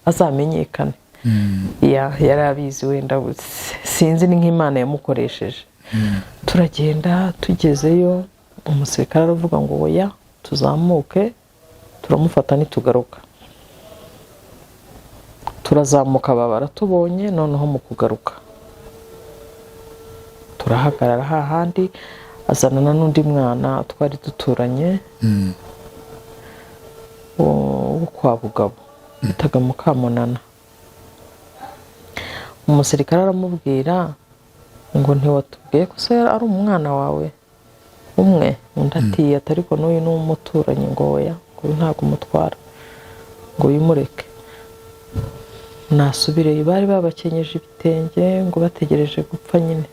azamenyekane. Yari abizi wenda, sinzi ni nk'Imana yamukoresheje. Turagenda, tugezeyo umusirikare aravuga ngo oya tuzamuke turamufata nitugaruka. Turazamuka babara tubonye, noneho mu kugaruka turahagarara hahandi, azanana n'undi mwana twari duturanye wo kwa Bugabo bitaga Mukamunana. Umusirikare aramubwira ngo ntiwatubwiye ko se ari umwana wawe umwe? Undi ati ariko n'uyu ni umuturanyi. ngo oya, ngo ntabwo umutwara, ngo yimureke nasubireyo. Bari babakenyeje ibitenge ngo bategereje gupfa nyine.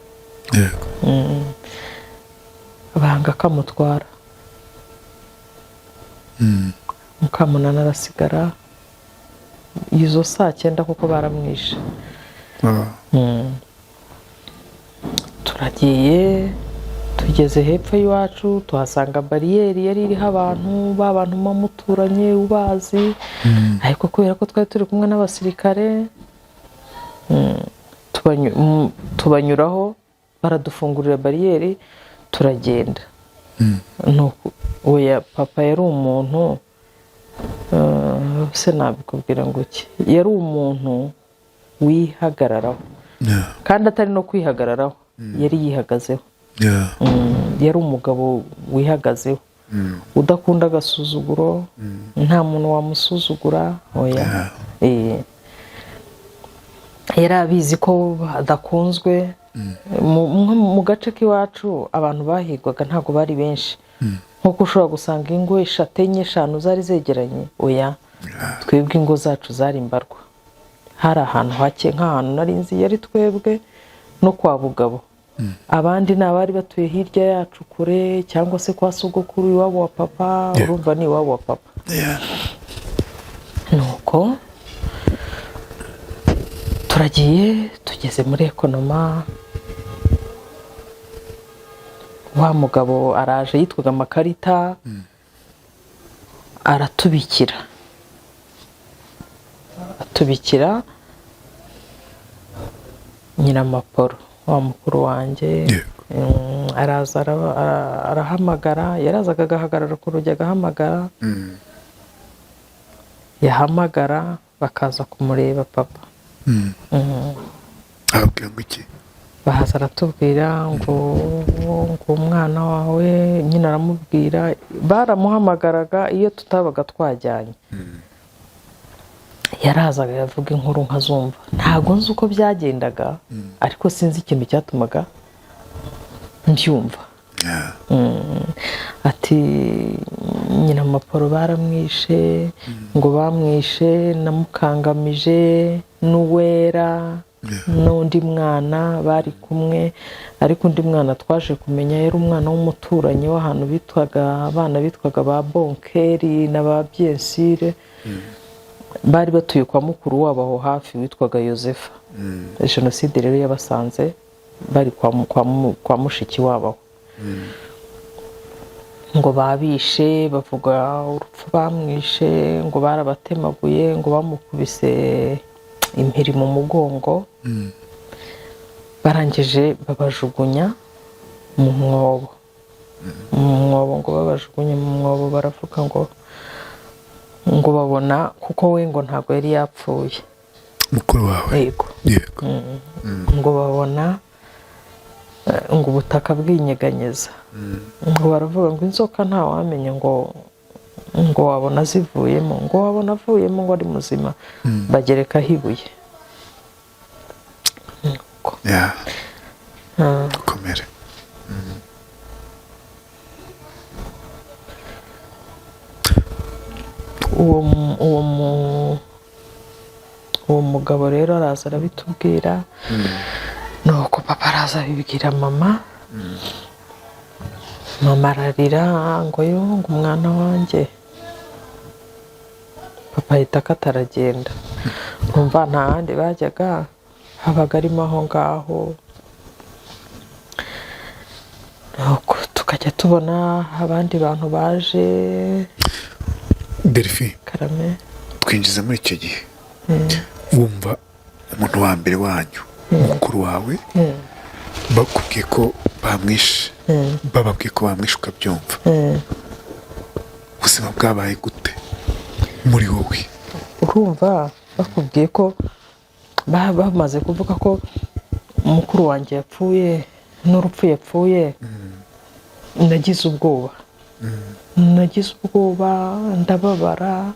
Banga kamutwara. Mukamunana arasigara izo saa 9 kuko baramwishe. Turagiye, tugeze hepfo y'iwacu tuhasanga bariyeri yari iriho abantu bamuturanye ubazi. Ariko kubera ko twari turi kumwe n'abasirikare, tubanyuraho, baradufungurira bariyeri, turagenda. Oya, papa yari umuntu, se nabikubwira ngo iki, yari umuntu wihagararaho. Kandi atari no kwihagararaho, yari yihagazeho. Yari umugabo wihagazeho, udakunda agasuzuguro, nta muntu wamusuzugura. Oya, yari abizi ko adakunzwe. Mu gace k'iwacu abantu bahigwaga ntabwo bari benshi, nkuko ushobora gusanga ingo 3 enye 5 zari zegeranye. Oya, twebwe ingo zacu zari imbarwa. Hari ahantu hake, nk'ahantu nari nzi yari twebwe no kwa Bugabo. Abandi n'abari batuye hirya yacu kure, cyangwa se kwa sogokuru iwabo wa papa. Urumva ni iwabo wa papa. Nuko turagiye, tugeze muri ekonoma. Wa mugabo araje, yitwaga Makarita, aratubikira Nyiramaporo, wa mukuru wanjye. Araza arahamagara, yarazaga agahagarara ku rugi agahamagara. Yahamagara bakaza kumureba papa. ababwira ngo iki? bahaza aratubwira ngo umwana wawe nyine aramubwira, baramuhamagaraga iyo tutabaga twajyanye, yarazaga yavuga inkuru nkazumva, ntabwo nzi uko byagendaga ariko sinzi ikintu cyatumaga mbyumva. Ati nyina Maporo baramwishe, ngo bamwishe na Mukangamije n'Uwera n'undi mwana bari kumwe, ariko undi mwana twaje kumenya yari umwana w'umuturanyi w'ahantu abana bitwaga ba Bonkeri na ba Byensire, bari batuye kwa mukuru wabo aho hafi witwaga Yosefa. Jenoside rero yabasanze bari kwa mushiki wabo, ngo babishe, bavuga urupfu bamwishe, ngo barabatemaguye, ngo bamukubise impiri mu mugongo, barangije babajugunya mu mwobo. Ngo babajugunye mu mwobo, baravuga ngo babona, kuko we ngo ntabwo yari yapfuye, mukuru wawe. yego ngo babona ngo ubutaka bwinyeganyeza, ngo baravuga ngo inzoka ntawamenya, ngo wabona zivuyemo, ngo wabona avuyemo ngo ari muzima, bagerekaho ibuye. dukomere. uwo mugabo rero araza arabitubwira, nuko papa araza abibwira mama, mama ararira ngo ngo umwana wanjye. Papa ahita akataragenda, numva nta handi bajyaga, habaga arimo aho ngaho, nuko tukajya tubona abandi bantu baje. Delphine, karame, twinjiza muri icyo gihe, wumva umuntu wa mbere wanyu, mukuru wawe, bakubwiye ko bamwishe, bababwiye ko bamwishe ukabyumva, ubuzima bwabaye gute muri wowe? urumva bakubwiye ko bamaze kuvuga ko mukuru wanjye yapfuye n'urupfu yapfuye, nagize ubwoba, ndababara.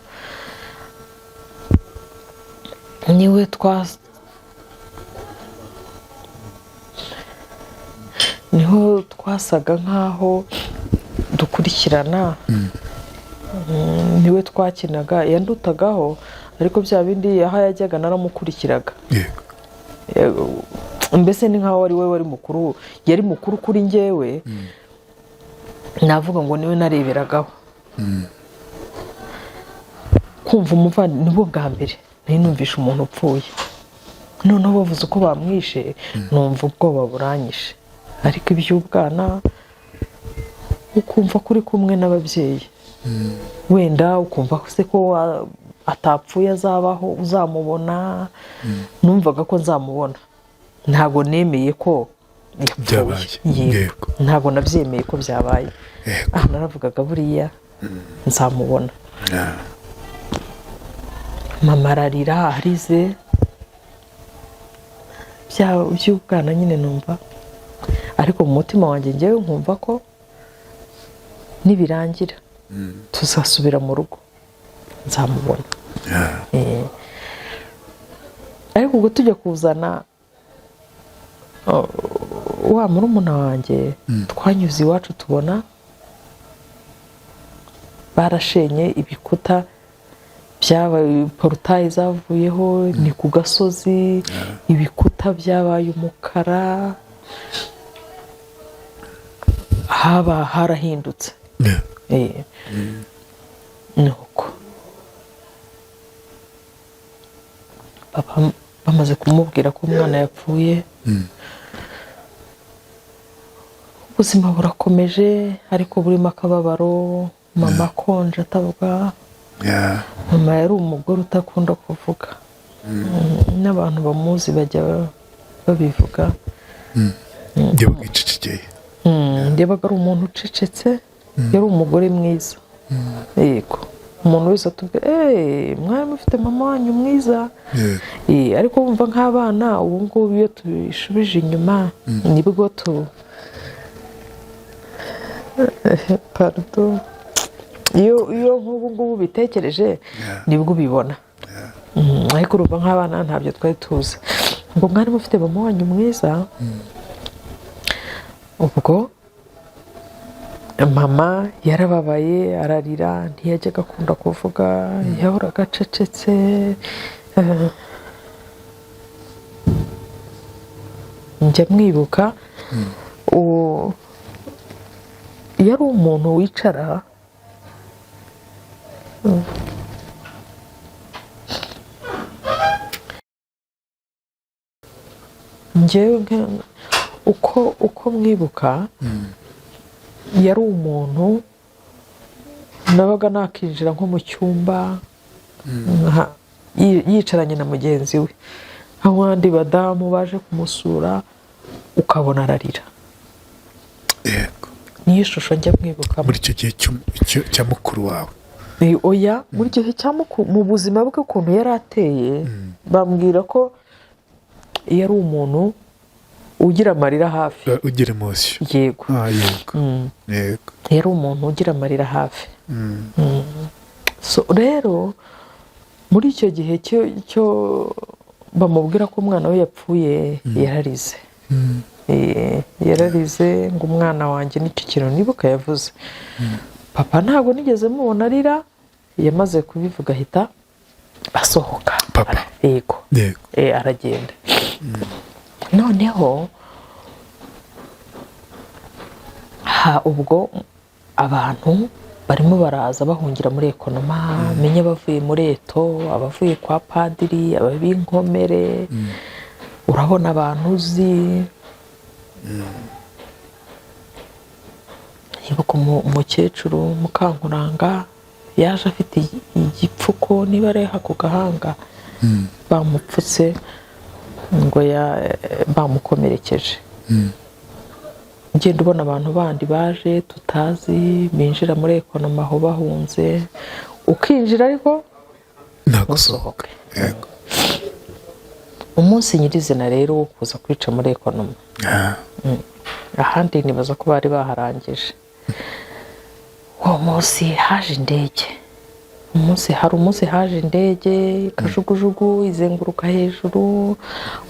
niwe niho twasaga nkaho dukurikirana, niwe twakinaga, yandutagaho ariko bya bindi aho yajyaga naramukurikiraga, mbese ni nkaho ari we wari mukuru, yari mukuru kuri njyewe, navuga ngo niwe nareberagaho. kumva umuvandimwe nibwo bwa mbere nari numvishe umuntu upfuye, noneho bavuze uko bamwishe, numva ubwoba buranyishe, ariko iby'ubwana ukumva kuri kumwe n'ababyeyi, wenda ukumva se ko atapfuye azabaho, uzamubona. Numvaga ko nzamubona, ntabwo nemeye ko yapfuye, ntabwo nabyemeye ko byabaye. Naravugaga buriya nzamubona. mama ararira, arize, by'ubwana nyine numva, ariko mu mutima wanjye njyewe nkumva ko nibirangira tuzasubira mu rugo, nzamubona. ariko ubwo tujya kuzana wa murumuna wanjye, twanyuze iwacu tubona barashenye ibikuta, byabaye porutayi zavuyeho, ni ku gasozi, ibikuta byabaye umukara, haba harahindutse. nuko papa bamaze kumubwira ko umwana yapfuye, ubuzima burakomeje ariko burimo akababaro. Mama akonje atavuga, mama yari umugore utakunda kuvuga, n'abantu bamuzi bajya babivuga. yabaga ari umuntu ucecetse, yari umugore mwiza, yego, umuntu wese atubwira mwari mufite mama wanyu mwiza. Ariko wumva nk'abana ubu ngubu iyo tubishubije inyuma nibwo pardon, iyo nk'ubu ngubu bitekereje nibwo ubibona. Ariko urumva nk'abana ntabyo twari tuzi ngo mwari mufite mama wanyu mwiza. Ubwo mama yarababaye ararira, ntiyajyaga akunda kuvuga, yahoraga acecetse. Njya mwibuka yari umuntu wicara njyewe uko mwibuka yari umuntu nabaga nakinjira nko mu cyumba yicaranye na mugenzi we, abandi badamu baje kumusura ukabona ararira. Niyo shusho njya mwibuka muri icyo gihe cya mukuru wawe. Oya, muri icyo gihe cya mukuru, mu buzima bwe ukuntu yari ateye, bambwira ko yari umuntu ugira amarira hafi. Ugira emosiyo. Yego. Yego. Yari umuntu ugira amarira hafi. So rero muri icyo gihe cyo bamubwira ko umwana we yapfuye, yararize. Yararize ngo umwana wanjye n'icyo kintu nibuka yavuze. Papa ntabwo nigeze mubona arira, yamaze kubivuga ahita asohoka. Papa. Yego. Aragenda. Noneho ubwo abantu barimo baraza bahungira muri ekonoma, menya bavuye muri eto, abavuye kwa padiri, ababinkomere, urabona abantu uzi. Yibuka umukecuru Mukankuranga yaje afite igipfuko niba areha ku gahanga, bamupfutse ngo bamukomerekeje. Ngenda ubona abantu bandi baje tutazi binjira muri ekonoma aho bahunze, ukinjira ariko ntagusohoke. Umunsi nyirizina rero wo kuza kwica muri ekonoma, ahandi nibaza ko bari baharangije. Uwo munsi haje indege. Hari umunsi haje indege kajugujugu izenguruka hejuru,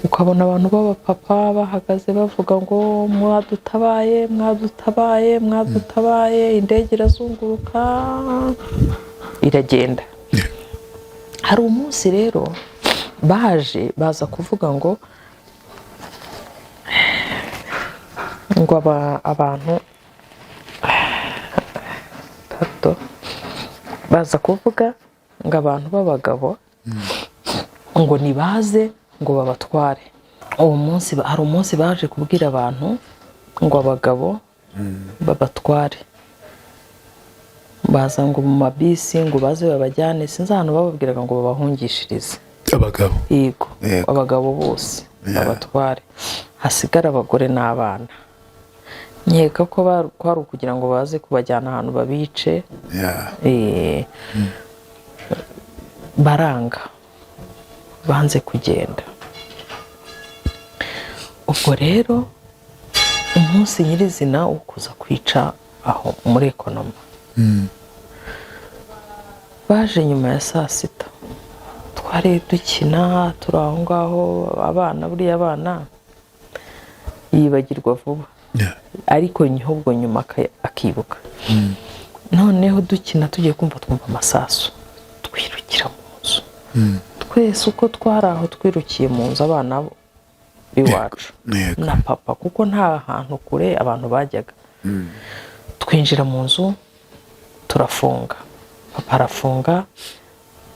ukabona abantu b'abapapa bahagaze bavuga ngo mwadutabaye, mwadutabaye, mwadutabaye. Indege irazunguruka iragenda. Hari umunsi rero baza kuvuga ngo abantu baza kuvuga ngo abantu b'abagabo ngo nibaze ngo babatware. Uwo munsi hari umunsi baje kubwira abantu ngo abagabo babatware, baza ngo mu mabisi ngo baze babajyane, sinzi ahantu bababwiraga ngo babahungishirize. Abagabo. Yego. Abagabo bose babatware, hasigara abagore n'abana. Nkeka ko kwari ukugira ngo baze kubajyana ahantu babice. Baranga, banze kugenda. Ubwo rero umunsi nyirizina wo kuza kwica aho muri ekonoma, baje nyuma ya saa sita. Twari dukina turi aho ngaho, abana buriya abana yibagirwa vuba, ariko ahubwo nyuma akibuka. Noneho dukina tugiye kumva twumva amasasu, twirukira mu nzu. Twese uko twari aho twirukiye mu nzu, abana b'iwacu na papa, kuko nta hantu kure abantu bajyaga. Twinjira mu nzu turafunga, papa arafunga,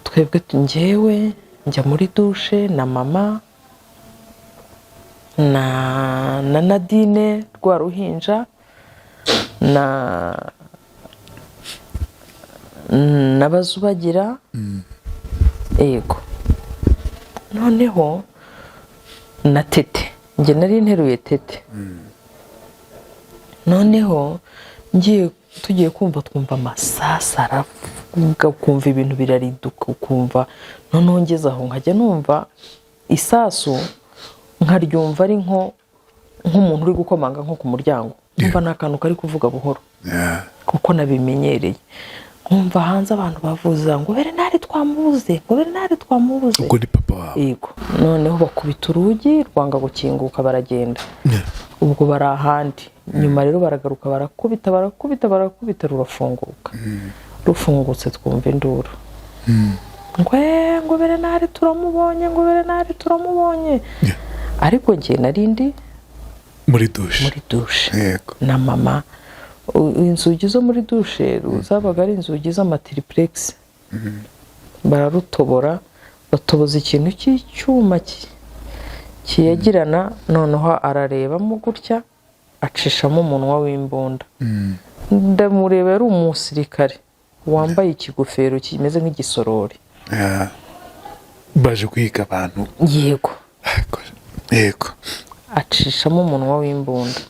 twebwe njyewe njya muri dushe na mama na Nadine rwa ruhinja n'abazubagira. Yego. Noneho na Tete, njye nari nteruye Tete. Noneho tugiye kumva twumva amasasu aravuga ukumva ibintu birariduka, ukumva noneho ngeze aho nkajya numva isasu nkaryumva ari nk'umuntu uri gukomanga nko ku muryango, numva nta kantu kari kuvuga buhoro kuko nabimenyereye. Nkumva hanze abantu bavuza ngo Bernard twamubuze, ngo Bernard twamubuze. ubwo ni papa wawe? Yego. Noneho bakubita urugi rwanga gukinguka baragenda. Ubwo bari ahandi, nyuma rero baragaruka barakubita rurafunguka. Rufungutse twumva induru, ngo Bernard turamubonye, ngo Bernard turamubonye. Ariko njye narindi muri dushe yego na mama. Inzugi zo muri dushe zabaga ari inzugi z'amatriplex. Bararutobora, batoboza ikintu cy'icyuma kiyagirana, noneho ararebamo gutya acishamo umunwa w'imbunda. Ndamureba, ari umusirikare wambaye ikigofero kimeze nk'igisorori. baje kwiga abantu. Yego. Acishamo umunwa w'imbunda.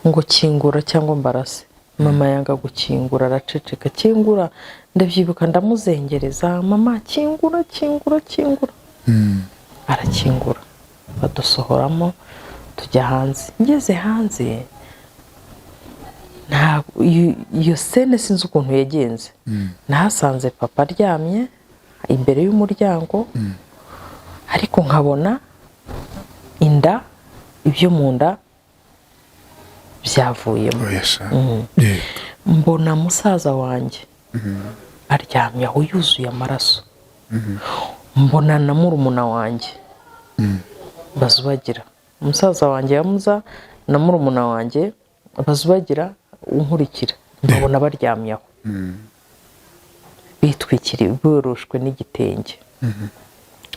Ngo kingura cyangwa mbarase. Mama yanga gukingura, araceceka. Kingura, ndabyibuka ndamuzengereza, mama kingura. Arakingura, badusohoramo tujya hanze. Ngeze hanze, iyo sene sinzi ukuntu yagenze. Nahasanze papa aryamye imbere y'umuryango, ariko nkabona inda, ibyo mu nda byavuyemo. Mbona musaza wanjye aryamye aho yuzuye amaraso. Mbona na murumuna wanjye bazubagira. Umusaza wanjye yamuza na murumuna wanjye bazubagira unkurikira. Mbona baryamye aho bitwikiriye, boroshwe n'igitenge.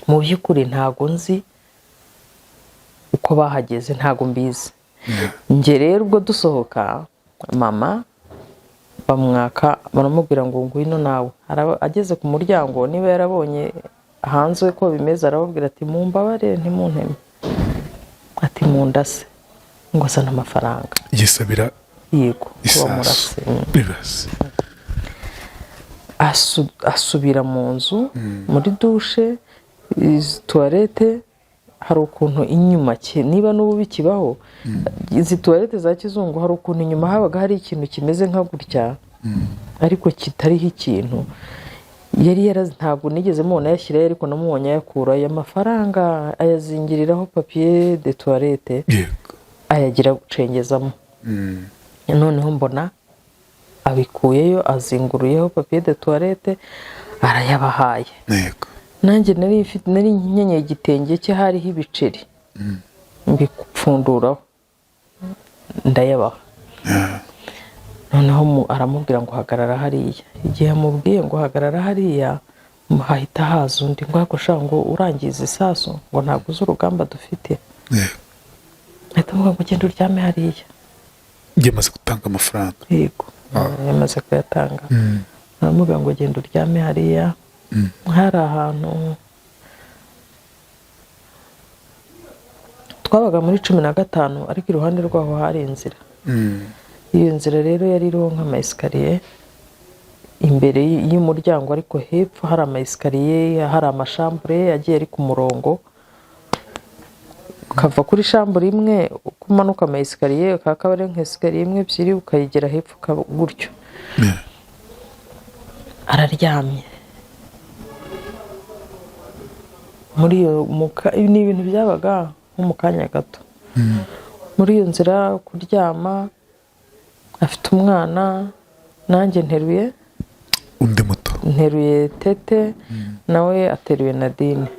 Mu by'ukuri ntago nzi uko bahageze, ntago mbizi. Nge rero ubwo dusohoka, mama bamwaka, baramubwira ngo ngwino nawe. Ageze ku muryango, niba yarabonye hanze ko bimeze, arababwira ati mumbabare ntimunteme, ati mundase, ngo sana amafaranga. Yisabira yego bamurase. Asubira mu nzu, muri dushe, toilette. Hari ukuntu inyuma niba n'ubu bikibaho, izi toilette za kizungu, hari ukuntu inyuma habaga hari ikintu kimeze nka gutya, ariko kitariho ikintu. Ntabwo nigeze mubona yashyirayo, ariko namubonye ayakurayo amafaranga, ayazingiriraho papier de toilette, ayagira gucengezamo. Noneho mbona abikuyeyo, azinguruyeho papier de toilette, arayabahaye. Nanjye nari nkenyeye igitenge cye, hariho ibiceri, mbipfunduraho ndayabaha. Noneho aramubwira ngo hagarara hariya. Igihe amubwiye ngo hagarara hariya, hahita haza undi ngo akosha ngo urangiza isasu, ngo ntabwo uzi urugamba dufite. Ahita avuga ngo genda uryame hariya. Yamaze gutanga amafaranga. Yego, yamaze kuyatanga. Aramubwira ngo genda uryame hariya. Hari ahantu twabaga muri 15, ariko iruhande rwaho hari inzira. Iyo nzira rero yari iriho nk'amayesikariye imbere y'umuryango, ariko hepfo hari amayesikariye, hari amashambure agiye ari ku murongo. Ukava kuri shambure imwe, kumanuka amayesikariye, kakaba ari nk'esikariye imwe ebyiri, ukayigera hepfo gutyo. Araryamye. Muri iyo ni ibintu byabaga nko mu kanya gato. Muri iyo nzira kuryama, afite umwana, nanjye nteruye undi muto, nteruye tete, nawe ateruye Nadine.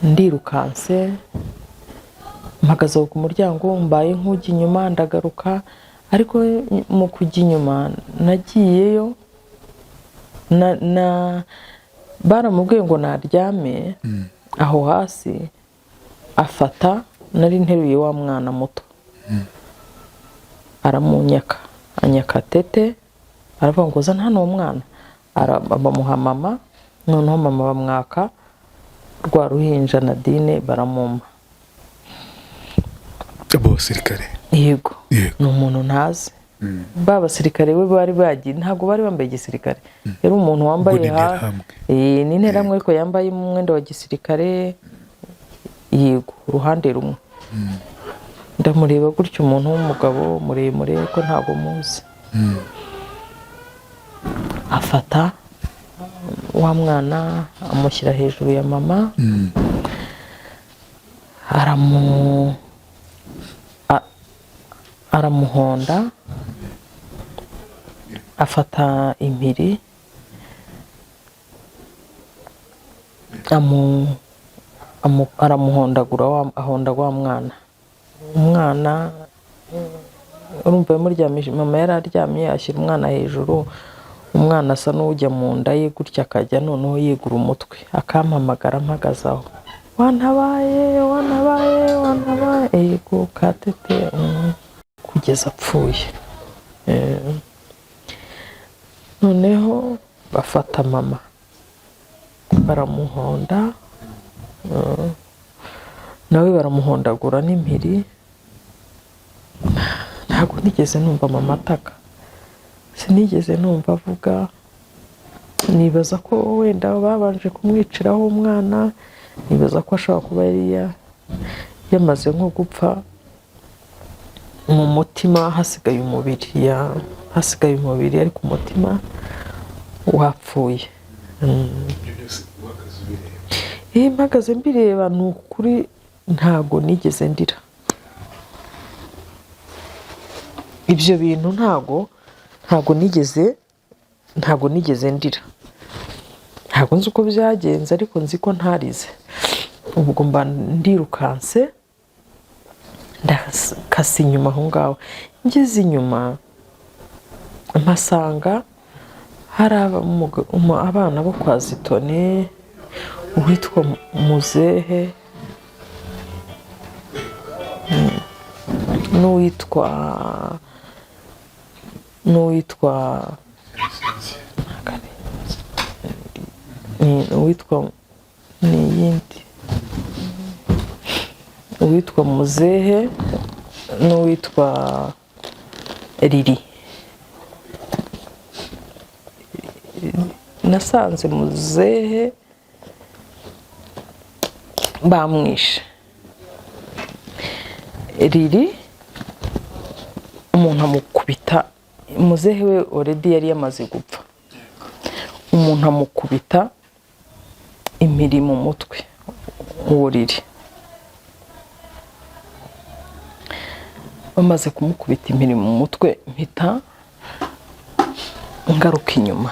Ndirukanse, mpagaze ku muryango, mbaye nk'ujya inyuma, ndagaruka. Ariko mu kujya inyuma nagiyeyo, baramubwiye ngo naryame aho hasi, afata, nari nteruye wa mwana muto, aramunyaka, anyaka tete, aravuga ngo zana hano uwo mwana. Bamuha mama, noneho mama bamwaka rwa ruhinja Nadine, baramuma. Abo basirikare. Yego. Yego. ni umuntu ntazi. ba basirikare we bari bagiye ntabwo bari bambaye igisirikare, yari umuntu wambaye n'interahamwe ariko yambaye umwenda wa gisirikare, yego uruhande rumwe. ndamureba gutyo, umuntu w'umugabo muremure ko ntabwo muzi. afata wa mwana amushyira hejuru ya mama, aramuhonda, afata impiri aramuhondagura, ahonda wa mwana. umwana urumva yamuryamije, mama yari aryamye ashyira umwana hejuru, umwana asa n'ujya mu nda ye gutya, akajya noneho yegura umutwe akampamagara mpagaze aho, wantabaye wantabaye wantabaye, yego Katete, kugeza apfuye. noneho bafata mama baramuhonda, nawe baramuhondagura n'impiri. ntabwo nigeze numva mama ataka, sinigeze numva avuga. nibaza ko wenda babanje kumwiciraho umwana, nibaza ko ashobora kuba yari yamaze nko gupfa, mu mutima hasigaye umubiri, hasigaye umubiri ariko umutima wapfuye. mpagaze mbireba, ni ukuri ntabwo nigeze ndira. ibyo bintu ntabwo nigeze ndira. ntabwo nzi uko byagenze ariko nzi ko ntarize. ubwo mba ndirukanse ndakasa inyuma aho ngaho. ngeze inyuma mpasanga hari abana bo kwa Zitone, uwitwa Muzehe uwitwa Muzehe n'uwitwa Riri. nasanze Muzehe bamwishe. Riri umuntu amukubita, Muzehe we already yari yamaze gupfa, umuntu amukubita impiri mu mutwe. uwo Riri bamaze kumukubita impiri mu mutwe, mpita ngaruka inyuma.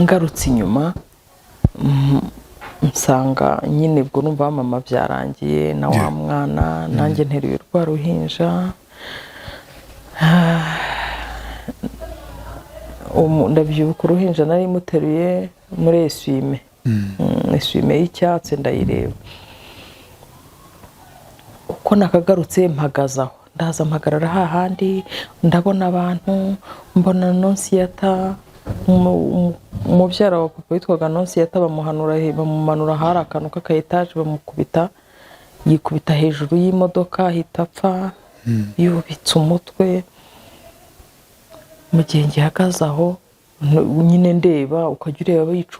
ngarutse inyuma nsanga nyine ubwo numva mama byarangiye na wa mwana, nanjye nteruye rwa ruhinja. ndabyibuka uruhinja nari muteruye muri eswime, eswime y'icyatsi ndayireba. uko nakagarutse mpagaze aho, ndaza mpagarara hahandi, ndabona abantu, mbona Nonsiyata, umubyara wa papa witwaga Nonsiyata, bamumanura hari akantu k'akayetaje, bamukubita, yikubita hejuru y'imodoka ahita apfa, yubitse umutwe. mu gihe ngihagaze aho nyine ndeba, ukajya ureba bica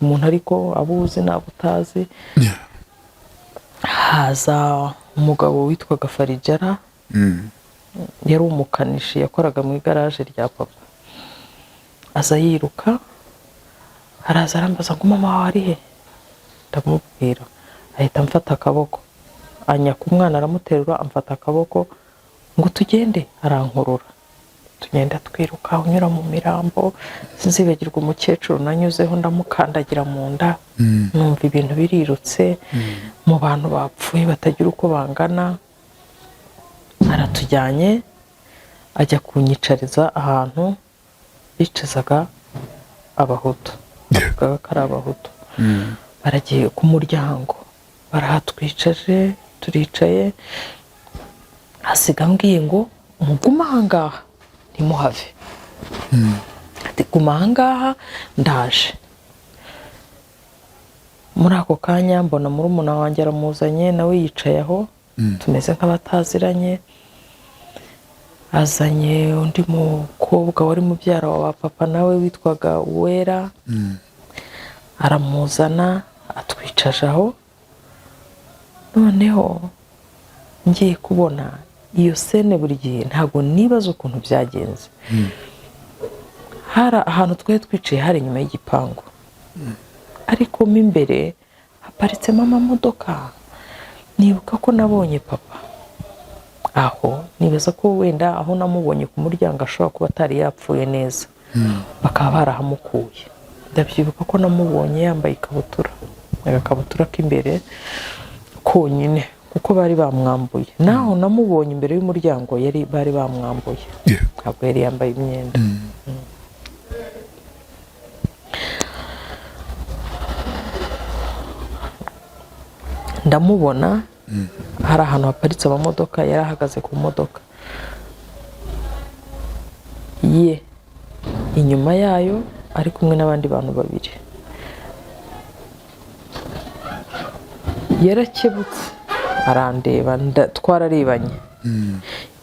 umuntu ariko abuzi ntabwo utazi. haza umugabo witwaga Farijara, yari umukanishi, yakoraga mu igaraje rya papa. aza yiruka, araza arambaza ngo mama wawe ari he? ndamubwira, ahita amfata akaboko, anyaka umwana aramuterura, amfata akaboko ngo tugende, arankurura. tugenda twiruka, unyura mu mirambo. sinzibagirwa umukecuru nanyuzeho, ndamukandagira mu nda, numva ibintu birirutse mu bantu bapfuye batagira uko bangana. aratujyanye, ajya kunyicariza ahantu bicazaga abahutu, bavugaga ko ari abahutu. baragiye ku muryango, barahatwicaje, turicaye. hasiga mbwiye ngo mugume aha ngaha ntimuhave. ati guma aha ngaha ndaje. muri ako kanya mbona murumuna wanjye aramuzanye, nawe yicaye aho, tumeze nk'abataziranye, azanye undi mukobwa wari mubyara wa papa nawe witwaga Uwera, aramuzana atwicaje aho. Noneho ngiye kubona iyo sene buri gihe ntabwo nibaza ukuntu byagenze. Hari ahantu twari twicaye hari inyuma y'igipangu, ariko mo imbere haparitsemo amamodoka. Nibuka ko nabonye papa aho, nibaza ko wenda aho namubonye ku muryango ashobora kuba atari yapfuye neza, bakaba barahamukuye. Ndabyibuka ko namubonye yambaye agakabutura k'imbere konyine, kuko bari bamwambuye. Naho namubonye imbere y'umuryango bari bamwambuye, ntabwo yari yambaye imyenda. Ndamubona hari ahantu haparitse amamodoka, yari ahagaze ku modoka ye, inyuma yayo ari kumwe n'abandi bantu babiri. Yarakebutse arandeba, twararebanye,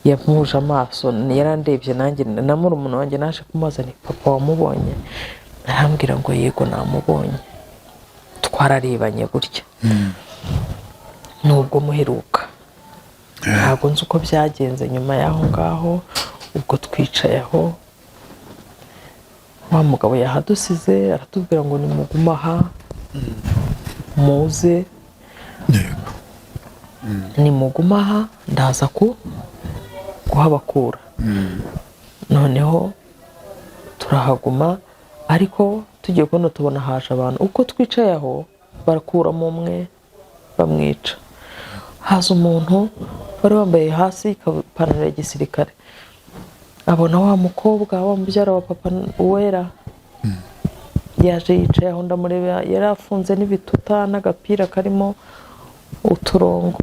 yamuje amaso, yarandebye. Nanjye na murumuna wanjye naje kumubaza nti papa wamubonye? Arambwira ngo yego namubonye. Twararebanye gutya. Nubwo muheruka, ntabwo nzi uko byagenze nyuma y'aho ngaho. Ubwo twicaye aho, wa mugabo yahadusize aratubwira ngo nimuguma aha, muze, nimuguma aha ndaza kuhabakura. Noneho turahaguma, ariko tugiye kubona tubona haje abantu. Uko twicaye aho barakuramo umwe bamwica. Haza umuntu wari wambaye hasi ipantaro ya gisirikare, abona wa mukobwa wa mubyara wa papa Uwera, yaje yicaye aho. Ndamureba, yari afunze n'ibituta n'agapira karimo uturongo.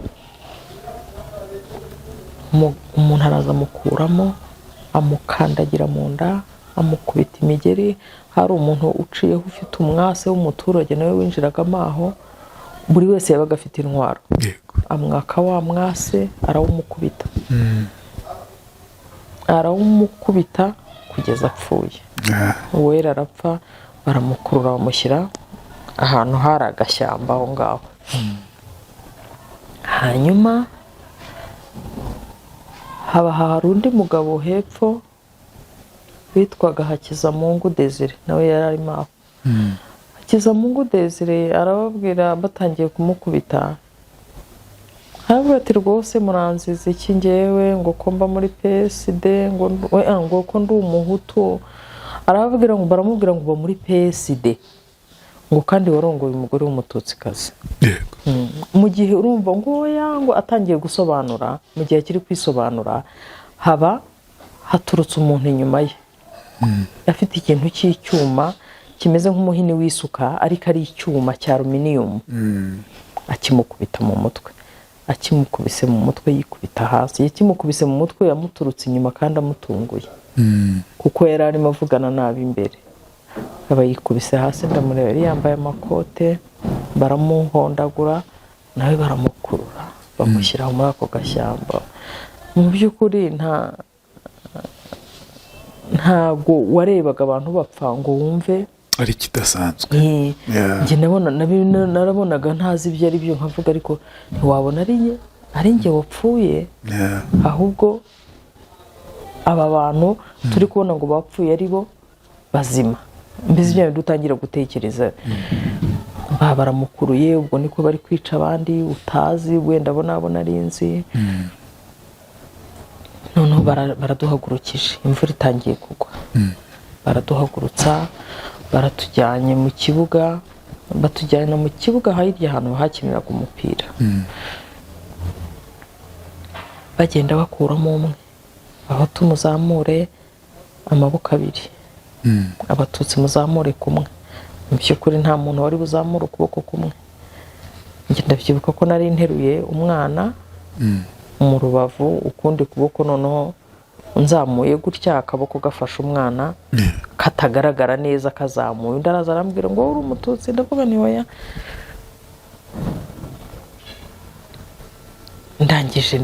Umuntu araza amukuramo, amukandagira mu nda, amukubita imigeri. Hari umuntu uciyeho ufite umwase w'umuturage nawe winjiragamo aho. Buri wese yabaga afite intwaro, amwaka wa mwase arawumukubita, arawumukubita kugeza apfuye. Uwera arapfa, baramukurura bamushyira ahantu hari agashyamba aho ngaho. Hanyuma hari undi mugabo hepfo witwaga Hakizamungu Desire, nawe yari arimo aho. Hakizamungu Desire arababwira, batangiye kumukubita, aravuga ati rwose muranziza iki njyewe, ngo ko mba muri PSD, ngo ko ndi umuhutu. Arababwira ngo, baramubwira ngo uba muri PSD, ngo kandi warongoye umugore w'umututsikazi. Mu gihe urumva ngo ngo atangiye gusobanura, mu gihe akiri kwisobanura haturutse umuntu inyuma ye, afite ikintu cy'icyuma kimeze nk'umuhini w'isuka, ariko ari icyuma cya aluminium. Akimukubita mu mutwe, akimukubise mu mutwe yikubita hasi. Yakimukubise mu mutwe yamuturutse inyuma kandi amutunguye, kuko yari arimo avugana nabi imbere. Aba yikubise hasi. Ndamureba, yari yambaye amakote, baramuhondagura, nawe baramukurura bamushyira muri ako gashyamba. Mu by'ukuri ntabwo warebaga abantu bapfa ngo wumve ari kidasanzwe. Njye narabonaga ntazi ibyo ari byo, nkavuga ariko ntiwabona ari njye wapfuye, ahubwo aba bantu turi kubona ngo bapfuye ari bo bazima. Mbese ibyo dutangira gutekereza, baramukuruye, ubwo niko bari kwica abandi utazi, wenda abona ari nzi. Noneho baraduhagurukije, imvura itangiye kugwa. Baraduhagurutsa, baratujyanye mu kibuga, batujyana mu kibuga hirya ahantu hakiniraga umupira. Bagenda bakuramo umwe, abahutu muzamure amaboko abiri, abatutsi muzamure kumwe. Mu by'ukuri nta muntu wari buzamure ukuboko kumwe. Njye ndabyibuka ko nari nteruye umwana mu rubavu, ukundi kuboko noneho nzamuye gutya, akaboko gafashe umwana katagaragara neza kazamuye. Undi araza arambwira ngo uri umututsi, ndavuga ni oya. ndangije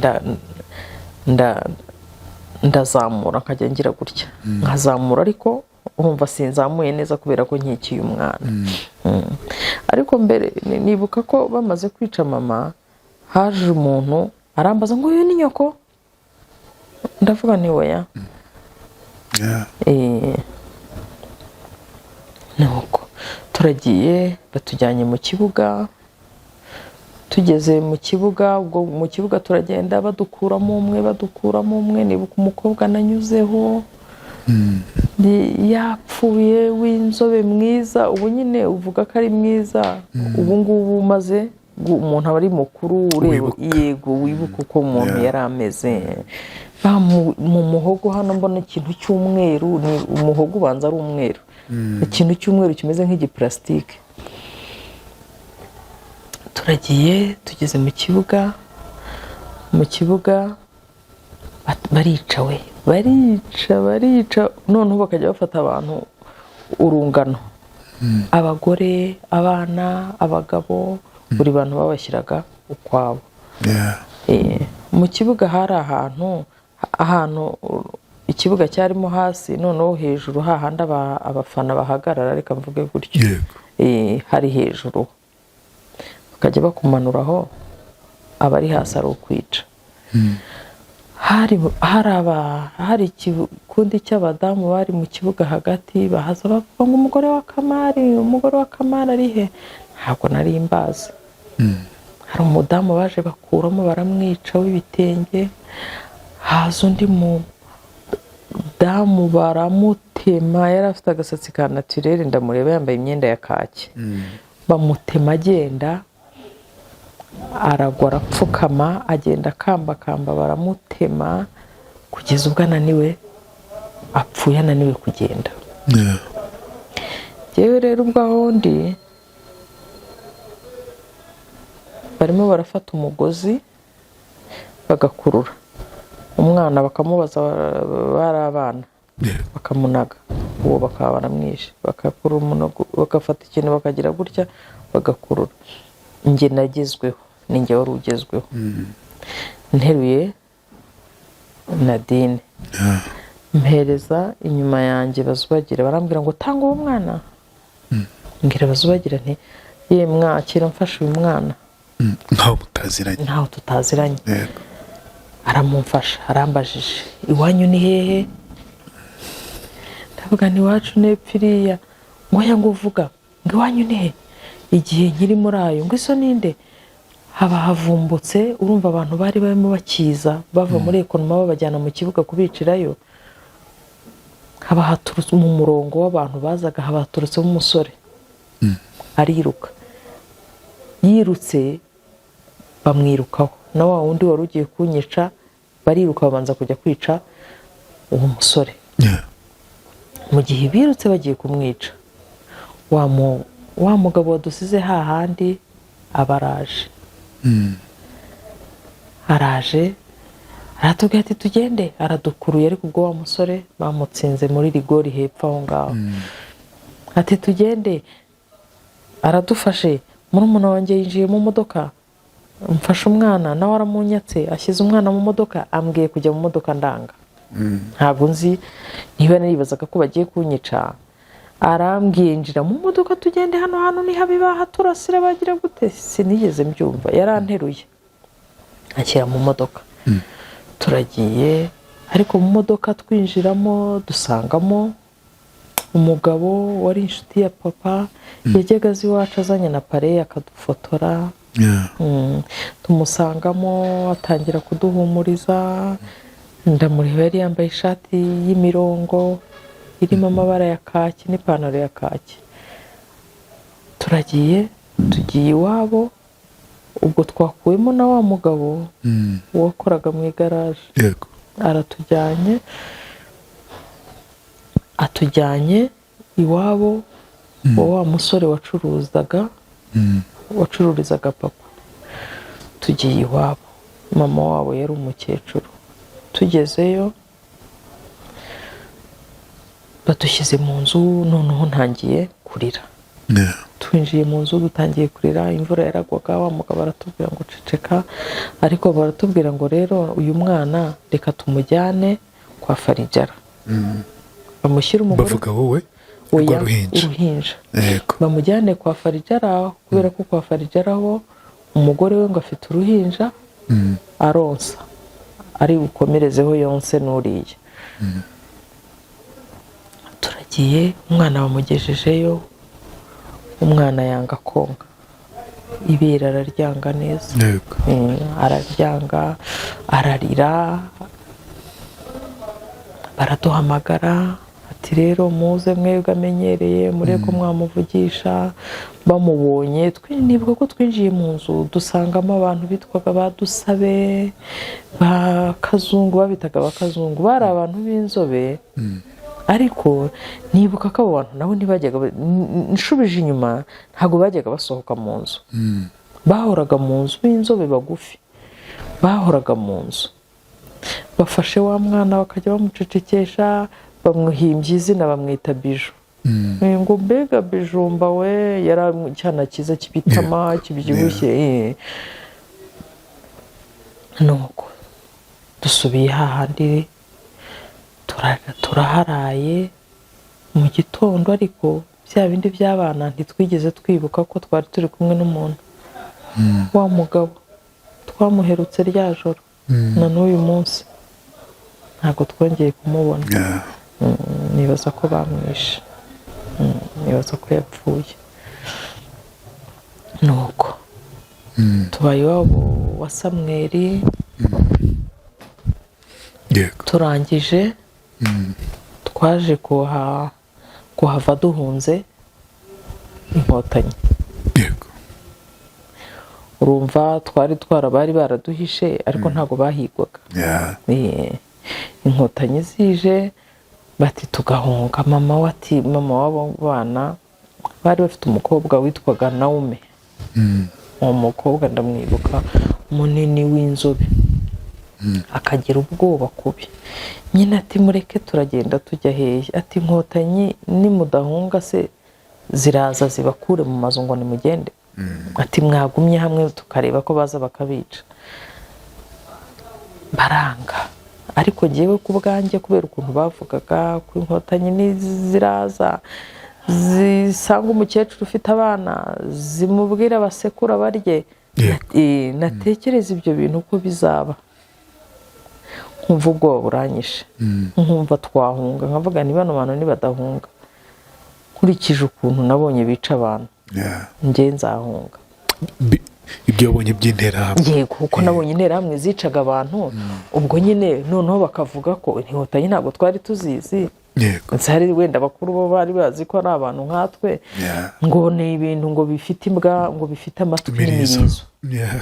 ndazamura nkajya ngira gutya nkazamura, ariko urumva sinzamuye neza kubera ko nkikiye umwana. Ariko mbere nibuka ko bamaze kwica mama, haje umuntu arambaza ngo uyu ni nyoko, ndavuga ni oya. Nuko turagiye, batujyanye mu kibuga. Tugeze mu kibuga, ubwo mu kibuga turagenda badukuramo umwe, nibuka umukobwa nanyuzeho yapfuye w'inzobe mwiza. Ubu nyine uvuga ko ari mwiza, ubu ngubu umaze umuntu aba ari mukuru ureba, yego wibuka uko umuntu yari ameze. Mu muhogo hano mbona ikintu cy'umweru, ni umuhogo ubanza ari umweru, ikintu cy'umweru kimeze nk'igiplastike. Turagiye, tugeze mu kibuga, barica noneho bakajya bafata abantu urungano, abagore, abana, abagabo, buri bantu babashyiraga ukwabo. Mu kibuga hari ahantu ikibuga cyarimo hasi, noneho hejuru hahandi abafana bahagarara, reka mvuge gutyo, hari hejuru bakajya bakumanuraho, abari hasi ari ukwica. Hari ikikundi cy'abadamu bari mu kibuga hagati, bahaza bavuga ngo umugore wa Kamari ari he? Ntabwo nari mbazi. Hari umudamu baje bakuramo baramwica w'ibitenge, haza undi mudamu baramutema, yari afite agasatsi ka naturere, ndamureba yambaye imyenda ya kaki, bamutema agenda, aragwa arapfukama, agenda akambakamba, baramutema kugeza ubwo ananiwe, apfuye ananiwe kugenda. Yewe rero ubwo aho ndi barimo barafata umugozi bagakurura umwana, bakamubaza, bari abana, bakamunaga, uwo bakaba baramwishe, bakakurura umunogo, bagafata ikintu bakagira gutya bagakurura. Njye nagezweho, ninjye wari ugezweho. Nteruye Nadine, mpereza inyuma yanjye Bazubagira, barambwira ngo tanga uwo mwana. Mbwira Bazubagira nti ye mwakira, mfashe uyu mwana. Ntaho tutaziranye. Aramumfasha, arambajije iwanyu ni hehe? Ndavuga ni iwacu nepfiriya. Ngoya ngo uvuga ngo iwanyu ni he? Igihe nkiri muri ayo ngo iso ninde? Haba havumbutse, urumva abantu bari barimo bakiza bava muri Ekonoma babajyana mu kibuga kubicirayo. Haba haturutse mu murongo w'abantu bazaga, haba haturutsemo umusore, ariruka, yirutse bamwirukaho, na wa wundi wari ugiye kunyica, bariruka babanza kujya kwica uwo musore. Mu gihe birutse bagiye kumwica, wa mugabo wadusize hahandi abaraje. Araje aratubwira ati tugende, aradukuruye, ariko ubwo wa musore bamutsinze muri rigori hepfo aho ngaho. Ati tugende, aradufashe, murumuna wanjye yinjiye mu modoka, mfashe umwana, nawe aramunyatse, ashyize umwana mu modoka, ambwiye kujya mu modoka ndanga. Ntabwo nzi niba naribazaga ko bagiye kunyica. Arambwiye njira mu modoka, tugende, hano ni habi, bahaturasira bagira gute, sinigeze mbyumva. Yaranteruye anshyira mu modoka, turagiye. Ariko mu modoka twinjiramo dusangamo umugabo wari inshuti ya papa, yajyaga azi iwacu azanye na pare akadufotora. Tumusangamo, atangira kuduhumuriza. Ndamureba, yari yambaye ishati y'imirongo irimo amabara ya kaki n'ipantaro ya kaki. Tugiye iwabo, ubwo twakuwemo na wa mugabo wakoraga mu igaraje. Atujyanye iwabo wa musore wacururizaga papa. Tugiye iwabo, mama wabo yari umukecuru. Tugezeyo badushyize mu nzu, noneho ntangiye kurira. twinjiye mu nzu dutangiye kurira, imvura yaragwaga, wa mugabo aratubwira ngo ceceka, ariko baratubwira ngo rero uyu mwana reka tumujyane kwa Farijara. Bamushyira umugore, bavuga wowe oya, uruhinja. Yego. Bamujyane kwa Farijara kubera ko kwa Farijara ho umugore we ngo afite uruhinja aronsa, ari bukomerezeho yonse n'uriya. Turagiye, umwana bamugejejeyo, umwana yanga konka, ibere araryanga neza. Yego. Araryanga, ararira, baraduhamagara ati rero muze mwebwe amenyereye mureko mwamuvugisha. Bamubonye nibuka ko twinjiye mu nzu dusangamo abantu bitwaga Badusabe, ba Kazungu, babitaga Bakazungu, bari abantu b'inzobe. Ariko nibuka ko abo bantu nabo ntibajyaga, nshubije inyuma ntabwo bajyaga basohoka mu nzu. Bahoraga mu nzu, b'inzobe bagufi bahoraga mu nzu. Bafashe wa mwana bakajya bamucecekesha, bamwihimbye izina bamwita Biju. Ngo mbega Bijumba we, yari cyana cyiza kibitama kibyibushye. Nuko dusubiye hahandi turaharaye mu gitondo, ariko bya bindi by'abana ntitwigeze twibuka ko twari turi kumwe n'umuntu. Wa mugabo twamuherutse rya joro na n'uyu munsi ntabwo twongeye kumubona. Nibaza ko bamwishe, nibaza ko yapfuye. Nuko tubaye iwabo wa Samweli. Turangije twaje kuhava duhunze Inkotanyi. Urumva bari baraduhishe ariko ntabwo bahigwaga. Inkotanyi zije bati tugahunga. Mama w'abo bana bari bafite umukobwa witwaga Naume. Uwo mukobwa ndamwibuka, munini w'inzobe, akagira ubwoba kubi. Nyine ati mureke turagenda tujya hehe, ati Inkotanyi nimudahunga se ziraza zibakure mu mazu ngo nimugende. Ati mwagumye hamwe tukareba ko baza bakabica. Baranga, ariko jyewe ku bwanjye kubera ukuntu bavugaga ko Inkotanyi niziraza zisanga umukecuru ufite abana zimubwira basekura barye, natekereza ibyo bintu uko bizaba. Nkumva ubwoba buranyishe, nkumva twahunga, nkavuga ni bano bantu nibadahunga nkurikije ukuntu nabonye bica abantu, njye nzahunga. Ibyo wabonye by'interahamwe? Yego, kuko nabonye interahamwe zicaga abantu. Ubwo nyine noneho bakavuga ko Inkotanyi ntabwo twari tuzizi. Nsari wenda bakuru bo bari bazi ko ari abantu nkatwe, ngo ni ibintu ngo bifite imbwa, ngo bifite amatwi n'imirizo,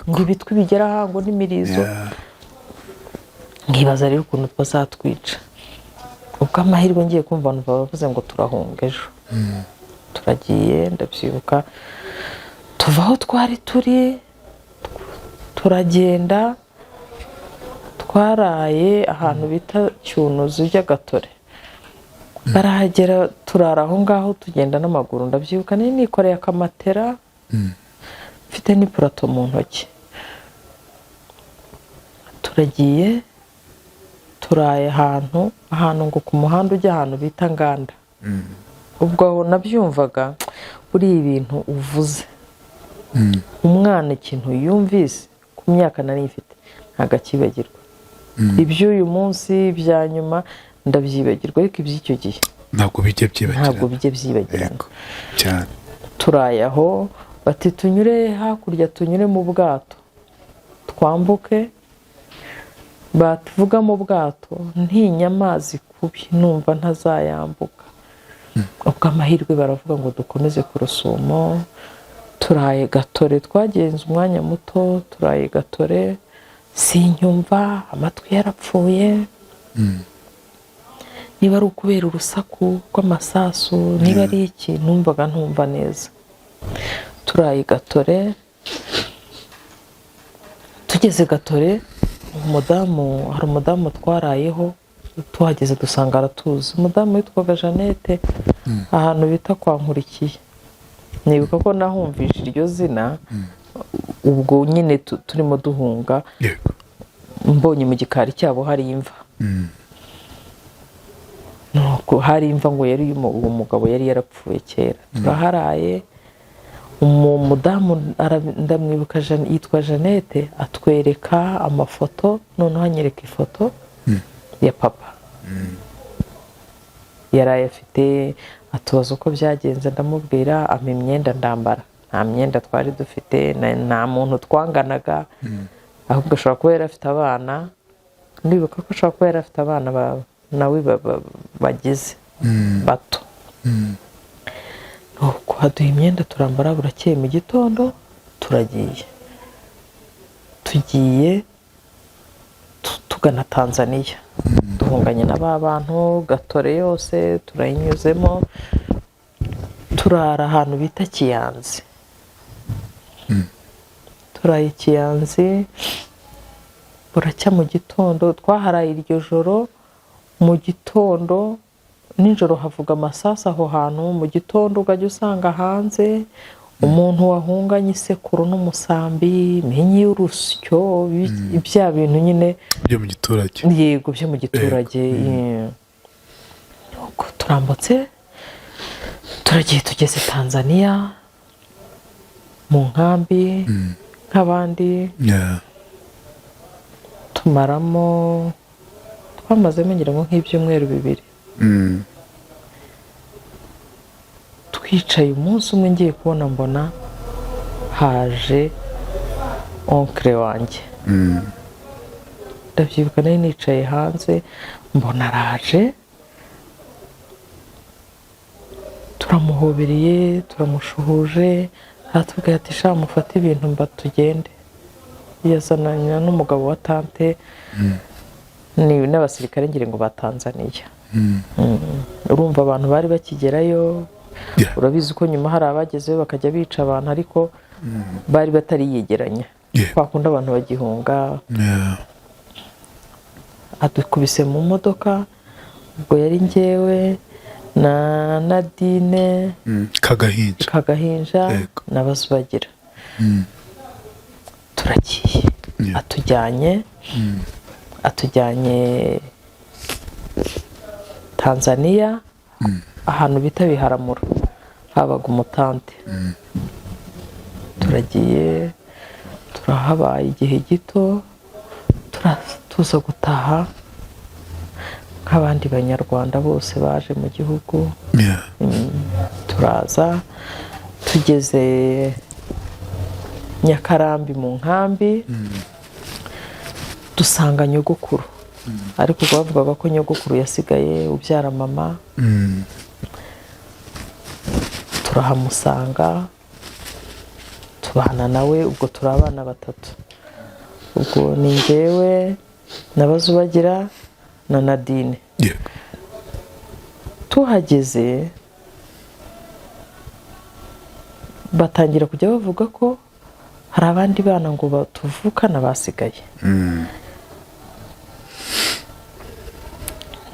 ngo ibitwi bigera aha ngo n'imirizo. Nkibaza rero ukuntu bazatwica. Ubwo amahirwe ngiye kumva abantu bavuze ngo turahunga ejo. Turagiye, ndabyibuka tuva aho twari turi turagenda, twaraye ahantu bita Cyunuzi by'Agatore. Barahagera turara aho ngaho, tugenda n'amaguru. Ndabyibuka nikoreye akamatera, mfite n'ipurato mu ntoki. Turagiye turaye ahantu ngo ku muhanda ujya ahantu bita Nganda. Ubwo nabyumvaga buri ibintu uvuze, umwana ikintu yumvise ku myaka nari mfite ntago akibagirwa. Iby'uyu munsi bya nyuma ndabyibagirwa, ariko iby'icyo gihe ntabwo bijya byibagirana cyane. Turaye aho bati tunyure hakurya, tunyure mu bwato twambuke. Batuvuga mu bwato ntinya amazi kubi, numva ntazayambuka. Ubwo amahirwe baravuga ngo dukomeze ku Rusumo. Turaye Gatore, twagenze umwanya muto, turaye Gatore, sinyumva, amatwi yarapfuye. Niba ari ukubera urusaku rw'amasasu, niba ari iki, numvaga ntumva neza. Turaye Gatore, tugeze Gatore, hari umudamu twarayeho, tuhageze dusanga aratuzi. Umudamu witwaga Jeannette, ahantu bita kwa Nkurikiye. nibuka ko nahumvise iryo zina ubwo nyine turimo duhunga mbonye mu gikari cyabo hari imva nuko hari imva ngo yari uwo mugabo yari yarapfuye kera turaharaye umudamu ndamwibuka yitwa Jeannette atwereka amafoto noneho anyereka ifoto ya papa yari afite atubaza uko byagenze ndamubwira ampa imyenda ndambara nta myenda twari dufite nta muntu twanganaga ahubwo ashobora kuba yari afite abana ndibuka ko ashobora kuba yari afite abana nawe bagize bato nuko haduha imyenda turambara burakeye mu gitondo tugiye tugana Tanzania duhunganye na ba bantu Gatore yose turayinyuzemo turara ahantu bita Kiyanzi turaye Kiyanzi buracya mu gitondo twaharaye iryo joro mu gitondo nijoro havuga amasasu aho hantu mu gitondo ugajya usanga hanze umuntu wahunganye isekuru n'umusambi menye y'urusyo bya bintu nyine byo mu giturage yego byo mu giturage turambutse turagiye tugeze Tanzania mu nkambi nk'abandi tumaramo twamazemo ngira ngo nk'ibyumweru 2 twicaye umunsi umwe ngiye kubona mbona haje onkle wanjye ndabyibuka nari nicaye hanze mbona araje turamuhobereye turamushuhuje aratubwira ati sha mufate ibintu mba tugende yazananye n'umugabo wa tante ni n'abasirikare ngira ngo ba Tanzania urumva abantu bari bakigerayo urabizi ko nyuma hari abagezeyo bakajya bica abantu ariko bari batariyegeranya bakunda abantu bagihunga adukubise mu modoka ubwo yari njyewe na Nadine Kagahinja n'Abazubagira turagiye atujyanye Tanzania ahantu bita Biharamura habaga umutante turagiye turahabaye igihe gito tuza gutaha nk'abandi banyarwanda bose baje mu gihugu turaza tugeze Nyakarambi mu nkambi dusanga nyogokuru ariko bavugaga ko nyogokuru yasigaye ubyara mama turahamusanga tubana nawe ubwo turabana 3 ubwo ni njyewe n'Abazubagira na Nadine tuhageze batangira kujya bavuga ko hari abandi bana ngo batuvukana basigaye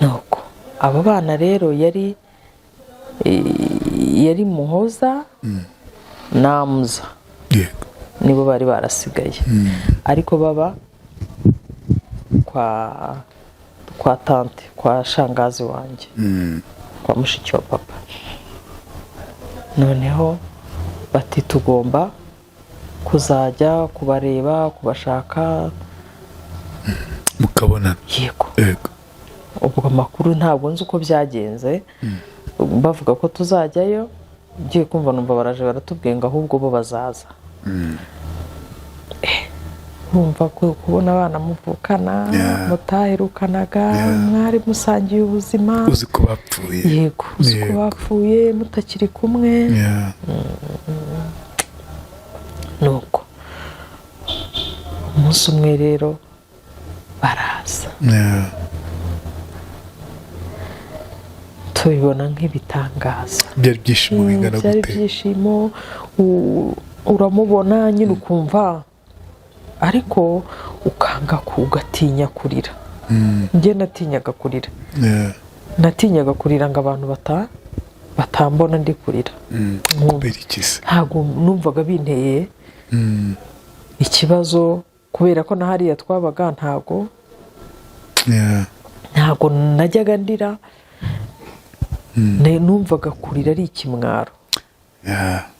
nuko abo bana rero yari Muhoza Namuza nibo bari barasigaye ariko baba kwa tante kwa shangazi wanjye kwa mushiki wa papa noneho bati tugomba kuzajya kubareba kubashaka mukabona yego ubwo amakuru ntabwo nzi uko byagenze bavuga ko tuzajyayo ngiye kumva numva baraje baratubwiye ngo ahubwo bo bazaza urumva ko kubona abana muvukana mutaherukanaga mwari musangiye ubuzima uzi ko bapfuye yego uzi ko bapfuye mutakiri kumwe nuko umunsi umwe rero baraza tubibona nk'ibitangaza byari byishimo bingana gute byari byishimo uramubona nyine ukumva ariko ukanga kugatinya kurira njye natinyaga kurira natinyaga kurira ngo abantu batambona ndi kurira. kubera iki se? Ntabwo numvaga binteye ikibazo kubera ko na hariya twabaga ntabwo najyaga ndira. Numvaga kurira ari ikimwaro.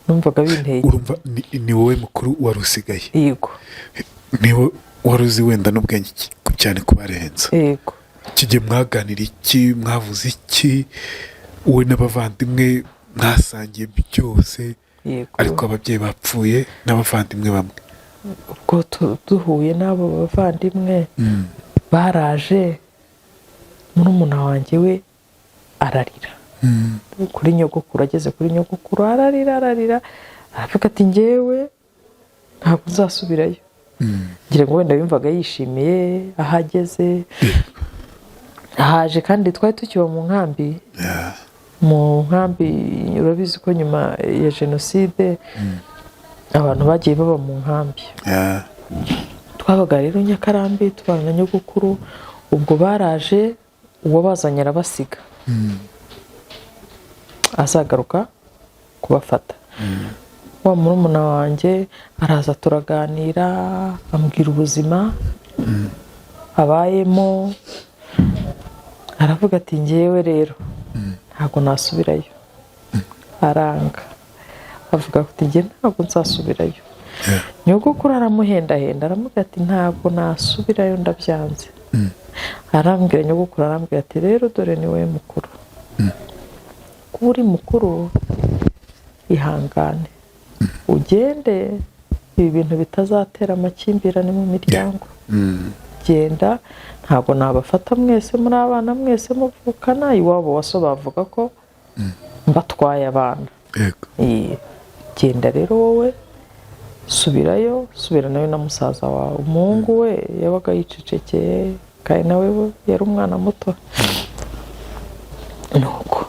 Numvaga binteye. Urumva ni wowe mukuru wari usigaye? Yego. Niwe wari uzi wenda n'ubwenge cyane kubarenza? Yego. Kijye mwaganira iki, mwavuze iki, wowe n'abavandimwe mwasangiye byose? Yego. Ariko ababyeyi bapfuye n'abavandimwe bamwe. Ubwo duhuye n'abo bavandimwe baraje, murumuna wanjye we ararira kuri nyogokuru. Ageze kuri nyogokuru ararira aravuga ati njyewe ntabwo nzasubirayo. ngira ngo wenda yumvaga yishimiye ahageze. Haje kandi twari tukiba mu nkambi. Mu nkambi urabizi ko nyuma ya jenoside abantu bagiye baba mu nkambi. Twabaga rero Nyakarambi tubana na nyogokuru. Ubwo baraje uwabazanye arabasiga azagaruka kubafata. Wa murumuna wanjye araza turaganira, ambwira ubuzima abayemo. Aravuga ati njyewe rero ntabwo nasubirayo. Aranga avuga ati njye ntabwo nzasubirayo. Nyogokuru aramuhendahenda aramubwira ati ntabwo nasubirayo ndabyanze. Arambwira nyogokuru arambwira ati rero dore ni wowe mukuru, kuba uri mukuru ihangane ugende, ibi bintu bitazatera amakimbirane mu miryango. Genda, ntabwo nabafata mwese muri abana mwese muvukana. Iwabo waso bavuga ko mbatwaye abana. Genda rero wowe subirayo, subira nawe na musaza wawe. Umuhungu we yabaga yicecekeye kandi nawe yari umwana muto. Nuko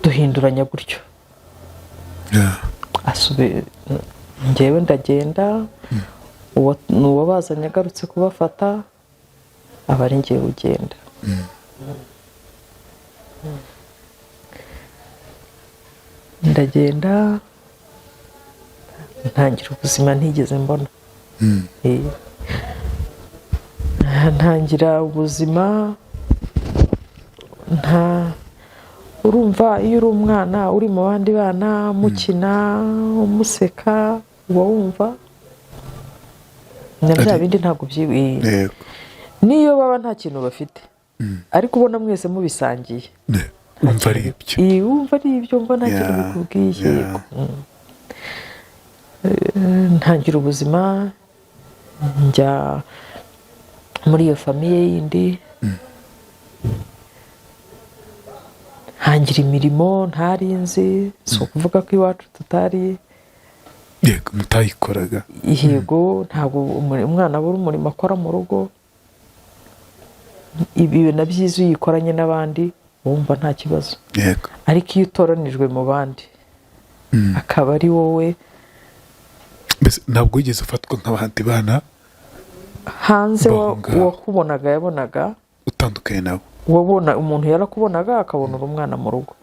duhinduranya gutyo. Njyewe ndagenda, uwo bazanye agarutse kubafata aba ari njyewe ugenda. Ndagenda ntangira ubuzima ntigeze mbona. Ntangira ubuzima urumva iyo uri umwana uri mu bandi bana mukina umuseka uba wumva na bya bindi ntabwo byiwe. Niyo baba nta kintu bafite ariko ubona mwese mubisangiye wumva ari ibyo. Wumva ari ibyo, mba nta kintu bikubwiye. Ntangira ubuzima njya muri iyo famiye yindi. Ntangira imirimo ntari nzi, si ukuvuga ko iwacu tutari. Yego, mutayikoraga. Yego, ntabwo umwana abura umurimo akora mu rugo. Ibi na byiza iyo uyikoranye n'abandi wumva nta kibazo. Yego. Ariko iyo utoranijwe mu bandi akaba ari wowe. Mbese ntabwo wigeze ufatwa nk'abandi bana hanze uwakubonaga yabonaga utandukanye nabo. Wabona umuntu yarakubonaga akabona uri umwana mu rugo.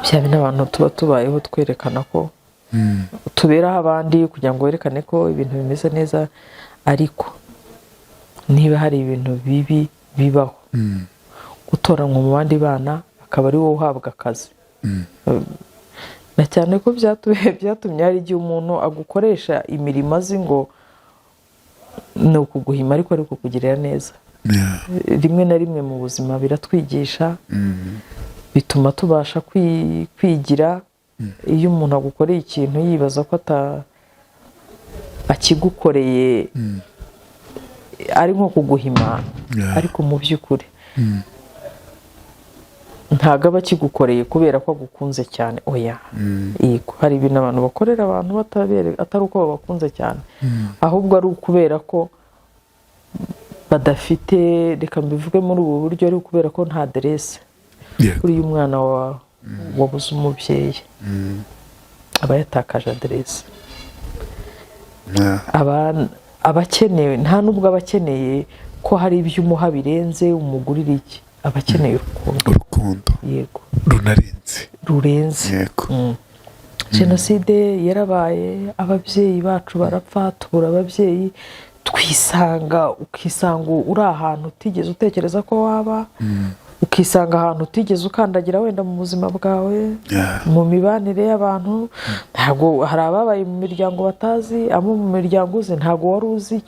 Bya bintu abantu tuba tubayeho twerekana ko tuberaho abandi kugira ngo werekane ko ibintu bimeze neza, ariko niba hari ibintu bibi bibaho gutoranywa mu bandi bana akaba ari wowe uhabwa akazi. Na cyane ko byatumye hari igihe umuntu agukoresha imirimo azi ngo ni ukuguhima ariko ari kukugirira neza. Rimwe na rimwe mu buzima biratwigisha, bituma tubasha kwigira. Iyo umuntu agukoreye ikintu yibaza ko akigukoreye ari nko kuguhima, ariko mu by'ukuri ntabwo aba akigukoreye kubera ko agukunze cyane. Oya, hari ibintu abantu bakorera abantu atari uko babakunze cyane, ahubwo ari ukubera ko badafite, reka mbivuge muri ubu buryo, ari ukubera ko nta aderese. Uriya umwana wabuze umubyeyi aba yatakaje aderese. Aba akeneye, nta nubwo aba akeneye ko hari ibyo umuha birenze umugurira iki, aba akeneye urukundo. urukundo yego rurenze yego. Jenoside yarabaye, ababyeyi bacu barapfa, tubura ababyeyi, ukisanga uri ahantu utigeze utekereza ko waba, ukisanga ahantu utigeze ukandagira wenda mu buzima bwawe, mu mibanire y'abantu. Ntabwo hari ababaye mu miryango batazi, abo mu miryango uzi ntabwo wari uzi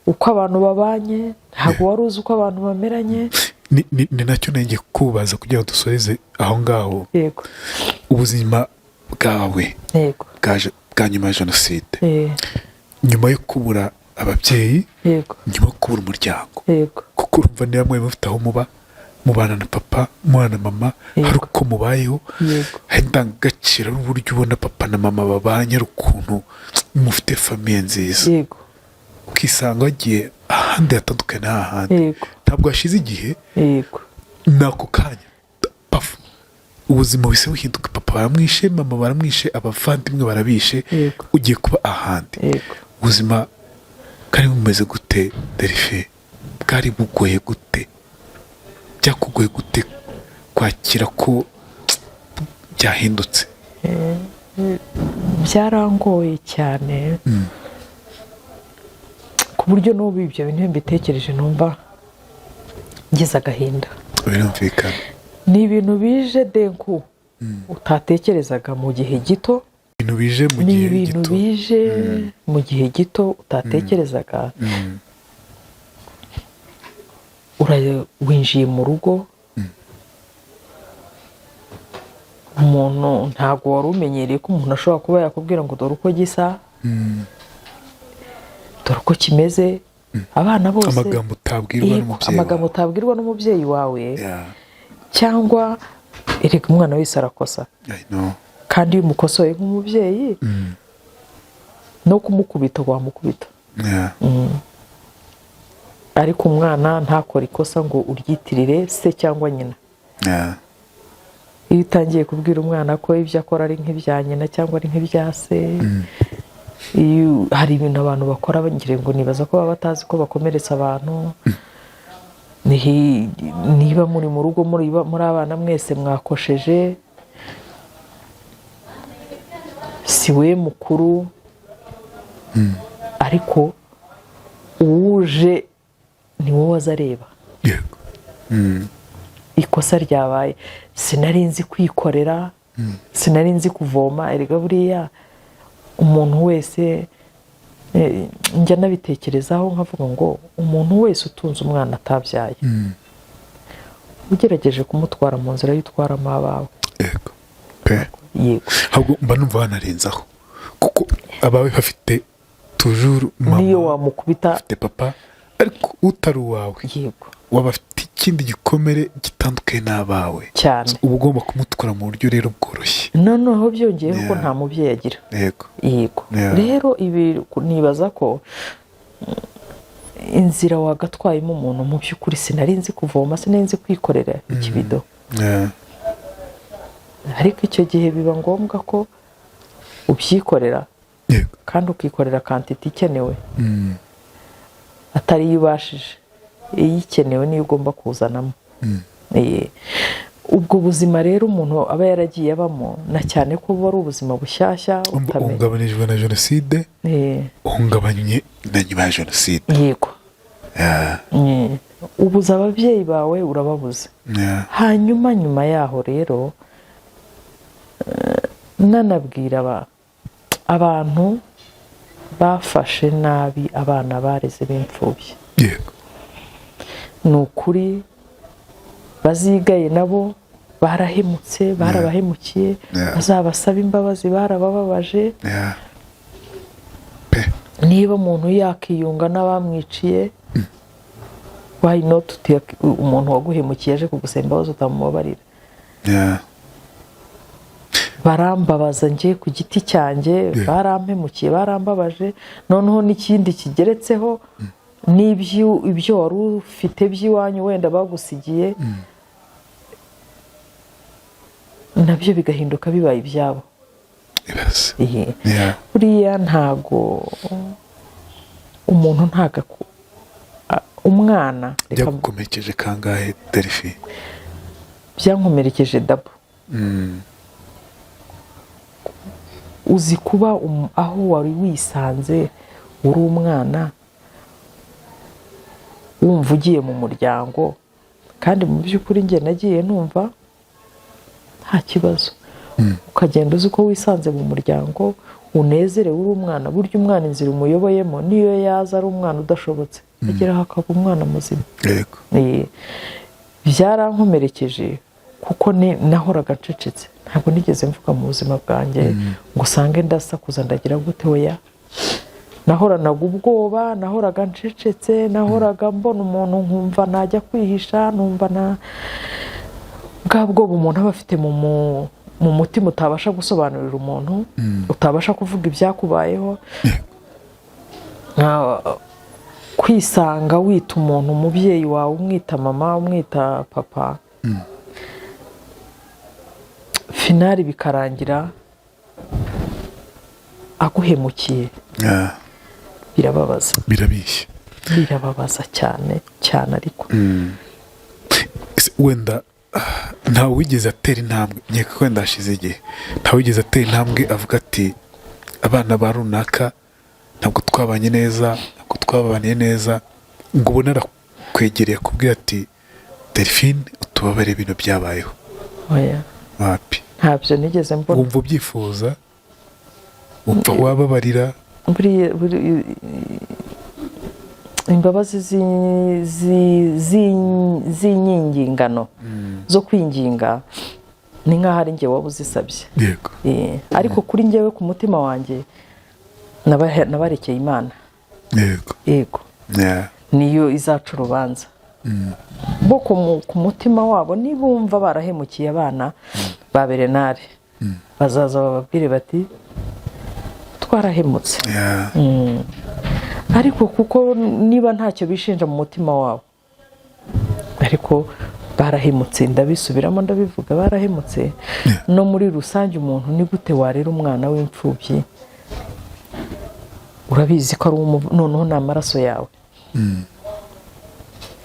uko abantu babanye, ntabwo wari uzi uko abantu bameranye. ni nacyo nenge kubaza kugira ngo dusoreze aho ngaho. Yego. Ubuzima bwawe yego bwa nyuma ya jenoside, nyuma yo kubura ababyeyi, yego, nyuma yo kubura umuryango, yego, kuko urumva niba mwe mufite aho muba, mubana na papa, mubana na mama, hari uko mubayeho, hari indangagaciro n'uburyo ubona papa na mama babanye, ari ukuntu mufite famiye nziza. yego, ukisanga wagiye ahandi hatandukanye n'ahandi, ntabwo hashize igihe, yego, n'ako kanya pafu ubuzima buhise buhinduka. Papa baramwishe, mama baramwishe, abavandimwe barabishe, ugiye kuba ahandi. Ubuzima bwari bumeze gute Delphin? Bwari bugoye gute? Byakugoye gute kwakira ko byahindutse? Byarangoye cyane ku buryo n'ubu ibyo bintu mbitekereje numva ngize agahinda. Birumvikana. Ni ibintu bije denku utatekerezaga mu gihe gito. Ni ibintu bije mu gihe gito utatekerezaga. Winjiye mu rugo, umuntu ntabwo wari umenyereye ko umuntu ashobora kuba yakubwira ngo dore uko gisa, dore uko kimeze. Abana bose amagambo utabwirwa n'umubyeyi wawe, cyangwa erega umwana wese arakosa, kandi iyo umukosoye nk'umubyeyi no kumukubita wamukubita, ariko umwana ntakora ikosa ngo uryitirire se cyangwa nyina. Iyo utangiye kubwira umwana ko ibyo akora ari nk'ibya nyina cyangwa ari nk'ibya se, hari ibintu abantu bakora bagira ngo nibaza ko baba batazi ko bakomeretsa abantu. Niba muri mu rugo muri abana mwese mwakosheje, si we mukuru, ariko uwuje ni wowe wazareba. Ikosa ryabaye, sinari nzi kwikorera, sinari nzi kuvoma. Erega buriya umuntu wese, njya nabitekerezaho nkavuga ngo umuntu wese utunze umwana atabyaye, ugerageje kumutwara mu nzira y'utwaramo abawe. Yego. Ahubwo mba numva wanarenzaho, kuko abawe bafite tujuru mama, niyo wamukubita bafite papa, ariko utari uwawe, yego, waba afite ikindi gikomere gitandukanye n'abawe cyane. uba ugomba kumutwara mu buryo rero bworoshye. Noneho byongeyeho ko nta mubyeyi agira. Yego. Rero ibi nibaza ko inzira wagatwayemo umuntu mu by'ukuri, sinari nzi kuvoma, sinari nzi kwikorera ikibido. Ariko icyo gihe biba ngombwa ko ubyikorera, kandi ukikorera kantiti ikenewe, atari iyo ubashije. Iyo ikenewe niyo ugomba kuzanamo. Ubwo buzima rero umuntu aba yaragiye abamo, na cyane ko buba ari ubuzima bushyashya utamenya. Uhungabanijwe na jenoside, uhungabanye na nyuma ya jenoside. Yego. Ubuza ababyeyi bawe, urababuze. Hanyuma nyuma yaho rero nanabwira abantu bafashe nabi abana bareze b'imfubyi. Ni ukuri bazigaye nabo barahemutse, barabahemukiye, bazabasaba imbabazi, barabababaje. Niba umuntu yakiyunga n'abamwiciye, why not umuntu waguhemukiye aje kugusaba imbabazi utamubabarira? Barambabaza njye ku giti cyanjye, barampemukiye, barambabaje. Noneho n'ikindi kigeretseho, ibyo wari ufite by'iwanyu wenda bagusigiye, nabyo bigahinduka bibaye ibyabo. Buriya ntago umuntu umwana byagukomekeje kangahe Delphin? byankomerekeje dabo. Uzi kuba aho wari wisanze uri umwana wumva ugiye mu muryango, kandi mu by'ukuri njye nagiye numva nta kibazo. Ukagenda uzi ko wisanze mu muryango unezerewe uri umwana. Burya umwana inzira umuyoboyemo niyo yaza ari umwana udashobotse ageraho akaba umwana muzima. Byarankomerekeje kuko nahoraga ncecetse, ntabwo nigeze mvuga mu buzima bwanjye ngo usange ndasakuza ndagira gute. oya, nahoranaga ubwoba, nahoraga ncecetse, nahoraga mbona umuntu nkumva najya kwihisha, numva bwa bwoba umuntu aba afite mu mutima utabasha gusobanurira umuntu, utabasha kuvuga ibyakubayeho. Kwisanga wita umuntu umubyeyi wawe, umwita mama, umwita papa, finali bikarangira aguhemukiye. Birababaza, birabishye, birababaza cyane cyane. Ariko wenda ntawe wigeze atera intambwe, nkeka ko wenda hashize igihe ntawe wigeze atera intambwe avuga ati abana ba runaka ntabwo twabanye neza, ntabwo twabaniye neza, ngo ubone arakwegereye akubwira ati Delphine utubabare ibintu byabayeho. oya, wapi, ntabyo nigeze mbona. wumva ubyifuza, wumva wababarira. Imbabazi z'inyingingano zo kwinginga ni nk'aho ari njye waba uzisabye. Yego. Ariko kuri njyewe ku mutima wanjye nabarekeye Imana. Yego. Niyo izaca urubanza. Bo ku mutima wabo nibumva barahemukiye abana ba Berenari, bazaza bababwire bati twarahemutse. Ariko kuko niba ntacyo bishinja mu mutima wabo, ariko barahemutse, ndabisubiramo ndabivuga, barahemutse. No muri rusange umuntu ni gute warera umwana w'imfubyi urabizi ko ari noneho ni amaraso yawe,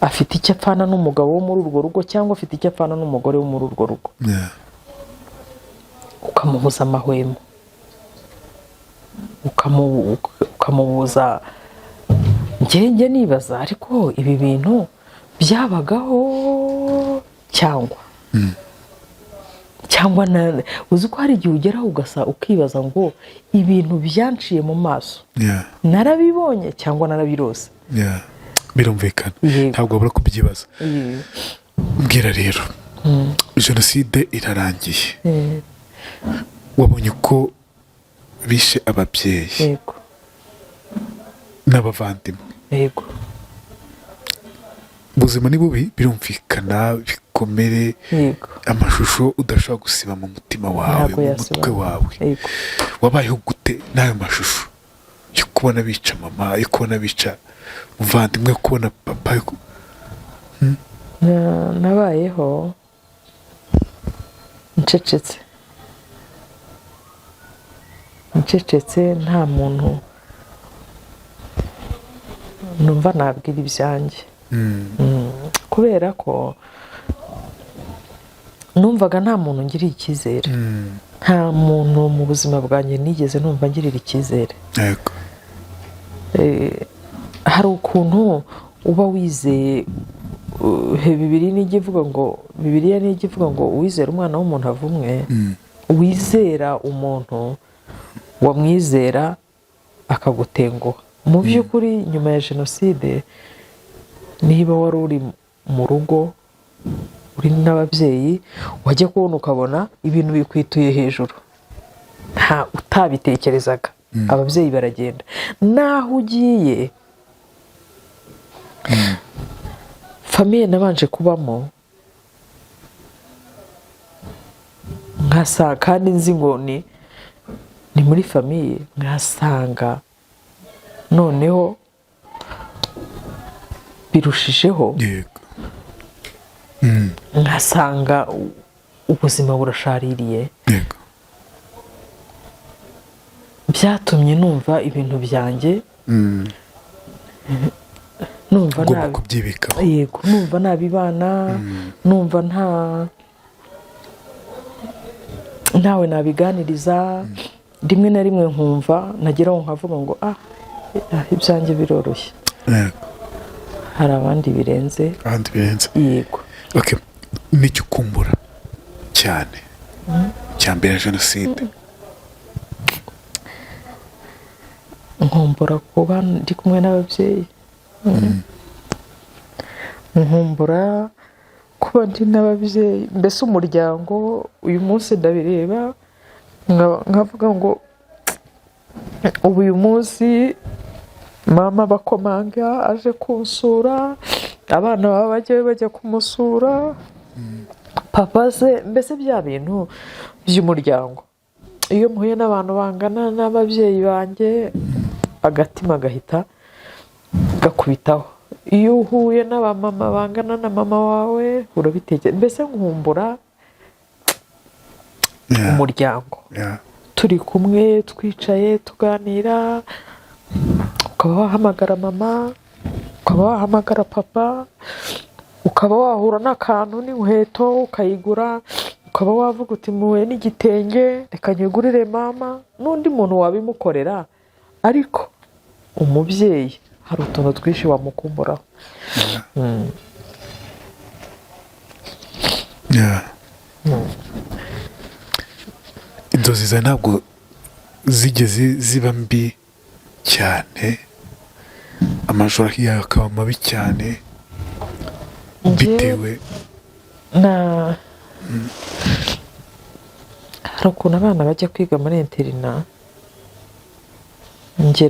afite icyo apfana n'umugabo wo muri urwo rugo cyangwa afite icyo apfana n'umugore wo muri urwo rugo, ukamubuza amahwemo, ukamubuza. Njye nibaza, ariko ibi bintu byabagaho cyangwa uzi ko hari igihe ugeraho ukibaza ngo ibintu byanciye mu maso narabibonye cyangwa narabirose. Birumvikana, ntabwo wabura kubyibaza. Mbwira rero, jenoside irarangiye, wabonye ko bishe ababyeyi n'abavandimwe. Yego. Ubuzima ni bubi, birumvikana, bikomere. Yego. Amashusho udashobora gusiba mu mutima wawe, mu mutwe wawe. Yego. Wabayeho gute n'ayo mashusho yo kubona bica mama, yo kubona bica umuvandimwe, yo kubona papa? Nabayeho ncecetse, nta muntu numva nabwira ibyanjye. Kubera ko numvaga nta muntu ngiriye icyizere. Nta muntu mu buzima bwanjye nigeze numva ngirira icyizere. Hari ukuntu uba wizeye. Bibiliya nijya ivuga ngo uwizera umwana w'umuntu avumwe. Wizera umuntu wamwizera akagutenguha. Mu by'ukuri nyuma ya jenoside, niba wari uri mu rugo uri n'ababyeyi, wajya kubona ukabona ibintu bikwituye hejuru, nta utabitekerezaga. Ababyeyi baragenda, naho ugiye famiye nabanje kubamo nkasanga, kandi nzi ngo ni muri famiye, nkasanga noneho birushijeho. Nkasanga ubuzima burashaririye. Byatumye numva ibintu byanjye numva kubyibikaho. Yego, numva nabibana, numva ntawe nabiganiriza. Rimwe na rimwe nkumva nageraho nkavuga ngo ibyanjye biroroshye, hari abandi birenze. Yego. Okay. N'icyo ukumbura cyane cya mbere ya jenoside? Nkumbura kuba ndi kumwe n'ababyeyi, nkumbura kuba ndi n'ababyeyi, mbese umuryango. Uyu munsi ndabireba nkavuga ngo ubu uyu munsi mama bakomanga aje kunsura, abana baba bagiye bajya kumusura, papa se, mbese bya bintu by'umuryango. Iyo mpuye n'abantu bangana n'ababyeyi banjye, agatima gahita gakubitaho. Iyo uhuye n'abamama bangana na mama wawe urabitekera. Mbese nkumbura umuryango, turi kumwe twicaye tuganira, ukaba wahamagara mama, ukaba wahamagara papa, ukaba wahura n'akantu n'inkweto ukayigura, ukaba wavuga uti muhuye n'igitenge reka nyigurire mama. N'undi muntu wabimukorera, ariko umubyeyi hari utuntu twinshi wamukumburaho. Inzozi zawe ntabwo zigeze ziba mbi cyane, amajoro yawe akaba mabi cyane bitewe hari ukuntu abana bajya kwiga muri interina. Njye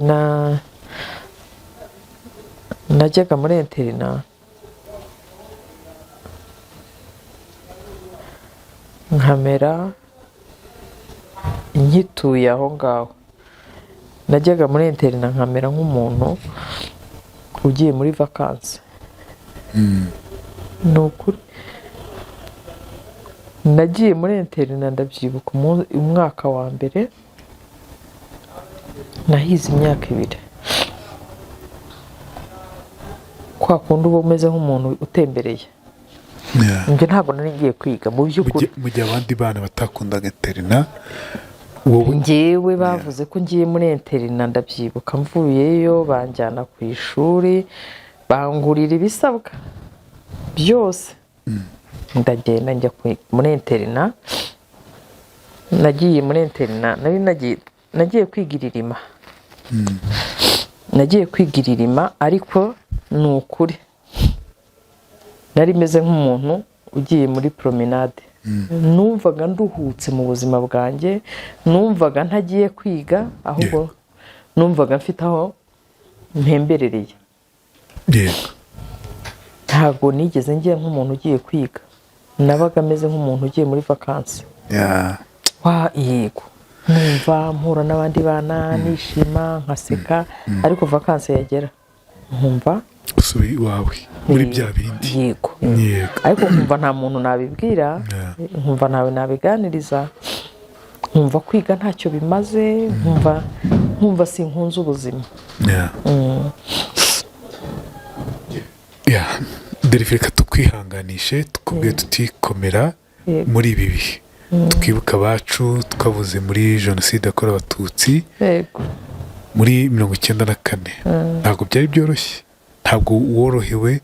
najyaga muri interina nkamera nkituye aho ngaho. Najyaga muri interina nkamera nk'umuntu ugiye muri vakansi. Ni ukuri nagiye muri interina, ndabyibuka umwaka wa mbere nahize imyaka 2. Kwa kundi uba umeze nk'umuntu utembereye. Njye ntabwo nari ngiye kwiga mu by'ukuri. Mu gihe abandi bana batakundaga interina, wowe njyewe bavuze ko ngiye muri interina, ndabyibuka mvuyeyo banjyana ku ishuri, bangurira ibisabwa byose, ndagenda njya muri interina. Nagiye muri interina, nagiye kwigirira nagiye kwigirira, ariko ni ukuri nari meze nk'umuntu ugiye muri promenade. Numvaga nduhutse mu buzima bwanjye, numvaga ntagiye kwiga, ahubwo numvaga mfite aho mpemberereye. Ntabwo nigeze ngiye nk'umuntu ugiye kwiga, nabaga meze nk'umuntu ugiye muri vakansi. Yego, numva mpura n'abandi bana, nishima nkaseka, ariko vakansi yagera nkumva usubiye iwawe muri bya bindi. Yego. Ariko nkumva nta muntu nabibwira, nkumva nawe nabiganiriza, nkumva kwiga ntacyo bimaze, nkumva sinkunze ubuzima. Reka tukwihanganishe, tukubwiye tuti komera muri ibi bihe. Twibuka abacu twabuze muri jenoside yakorewe abatutsi muri 1994. Ntabwo byari byoroshye, ntabwo worohewe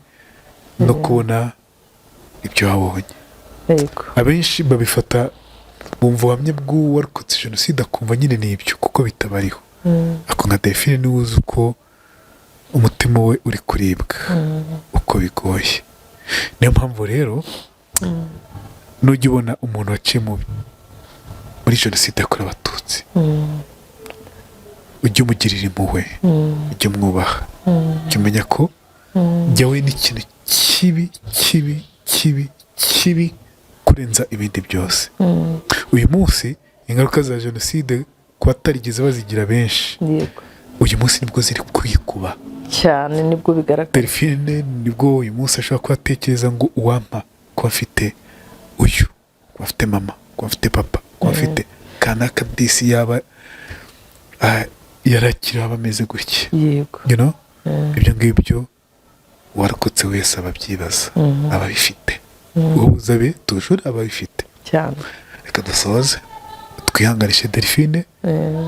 no kubona ibyo wabonye. Abenshi babifata bumva ubuhamya bw'uwarokotse jenoside akumva nyine ni ibyo kuko bitabariho. Ako nka Delphine niwe uzi uko umutima we uri kuribwa, uko bigoye. Niyo mpamvu rero nujya ubona umuntu waciye muri jenoside yakorewe abatutsi, ujye umugirira impuhwe, ujye umwubaha, ujye umenya ko jyawe n'ikintu kibi kibi kibi kibi kurenza ibindi byose. Uyu munsi ingaruka za jenoside ku batarigeze bazigira benshi, uyu munsi nibwo ziri kwikuba cyane, nibwo bigaragara. Delphine nibwo uyu munsi ashobora kuba atekereza ngo uwampa kuba afite uyu, kuba afite mama, kuba afite papa, kuba afite kanaka disi, yaba yarakira aba ameze gutya. Ibyo ngibyo uwarokotse wese ababyibaza, ababifite. Wowe uzabe tujure ababifite. Cyane. Reka dusoze. twihanganishe Delphine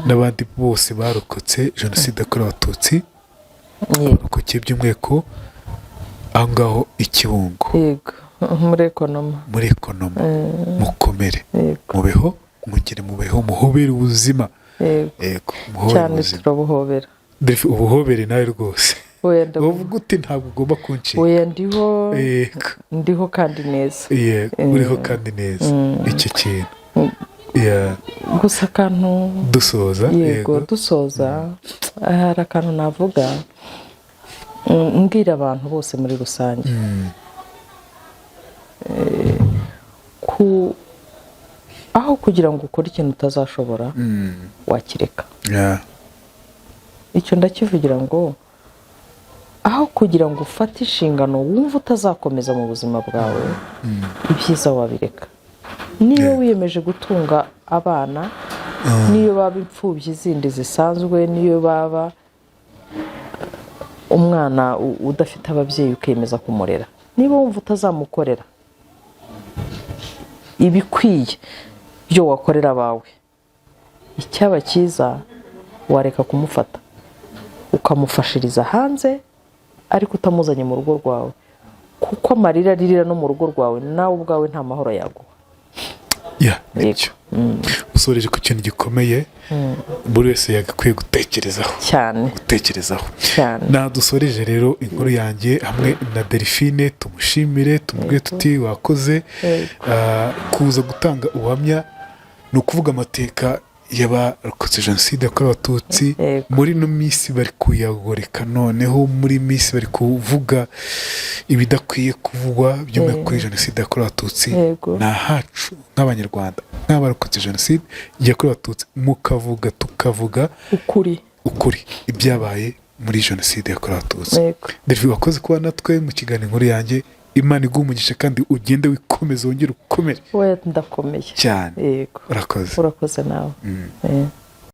n'abandi bose barokotse jenoside yakorewe abatutsi barokokeye by'umwihariko aho ngaho i Kibungo. Yego, muri ekonoma mukomere, mubeho mugire, mubeho muhobere ubuzima. Yego, cyane turabuhobera. Ubuhobere nawe rwose uvuga uti ntabwo ugomba kuncika. Oya, ndiho kandi neza. Uriho kandi neza. Icyo kintu gusa akantu dusoza. Yego, dusoza hari akantu navuga mbwira abantu bose muri rusange, aho kugira ngo ukore ikintu utazashobora wakireka. Icyo ndakivugira ngo aho kugira ngo ufate inshingano wumva utazakomeza mu buzima bwawe, ibyiza wabireka. Niyo wiyemeje gutunga abana, niyo baba imfubyi zindi zisanzwe, niyo baba umwana udafite ababyeyi ukemeza kumurera, niba wumva utazamukorera ibikwiye byo wakorera abawe, icyaba cyiza wareka kumufata ukamufashiriza hanze, ariko utamuzanye mu rugo rwawe, kuko amarira aririra no mu rugo rwawe nawe ubwawe nta mahoro yaguha. Nicyo usoreje ku kintu gikomeye buri wese yagakwiye gutekerezaho cyane. Dusoreje rero inkuru yanjye hamwe na Delphine, tumushimire, tumubwire tuti wakoze kuza gutanga ubuhamya. Ni ukuvuga amateka y'abarokotse jenoside yakorewe abatutsi. Muri ino minsi bari kuyagoreka, noneho muri minsi bari kuvuga ibidakwiye kuvugwa by'umwihariko kuri jenoside yakorewe abatutsi. Ni ahacu nk'abanyarwanda, nk'abarokotse jenoside yakorewe abatutsi, mukavuga tukavuga ukuri ibyabaye muri jenoside yakorewe abatutsi. Delphine, wakoze kuba natwe mu kiganiro inkuru yanjye. Imana iguha umugisha kandi ugende wikomeze, wongere ukomere. Ndakomeye cyane. Urakoze nawe.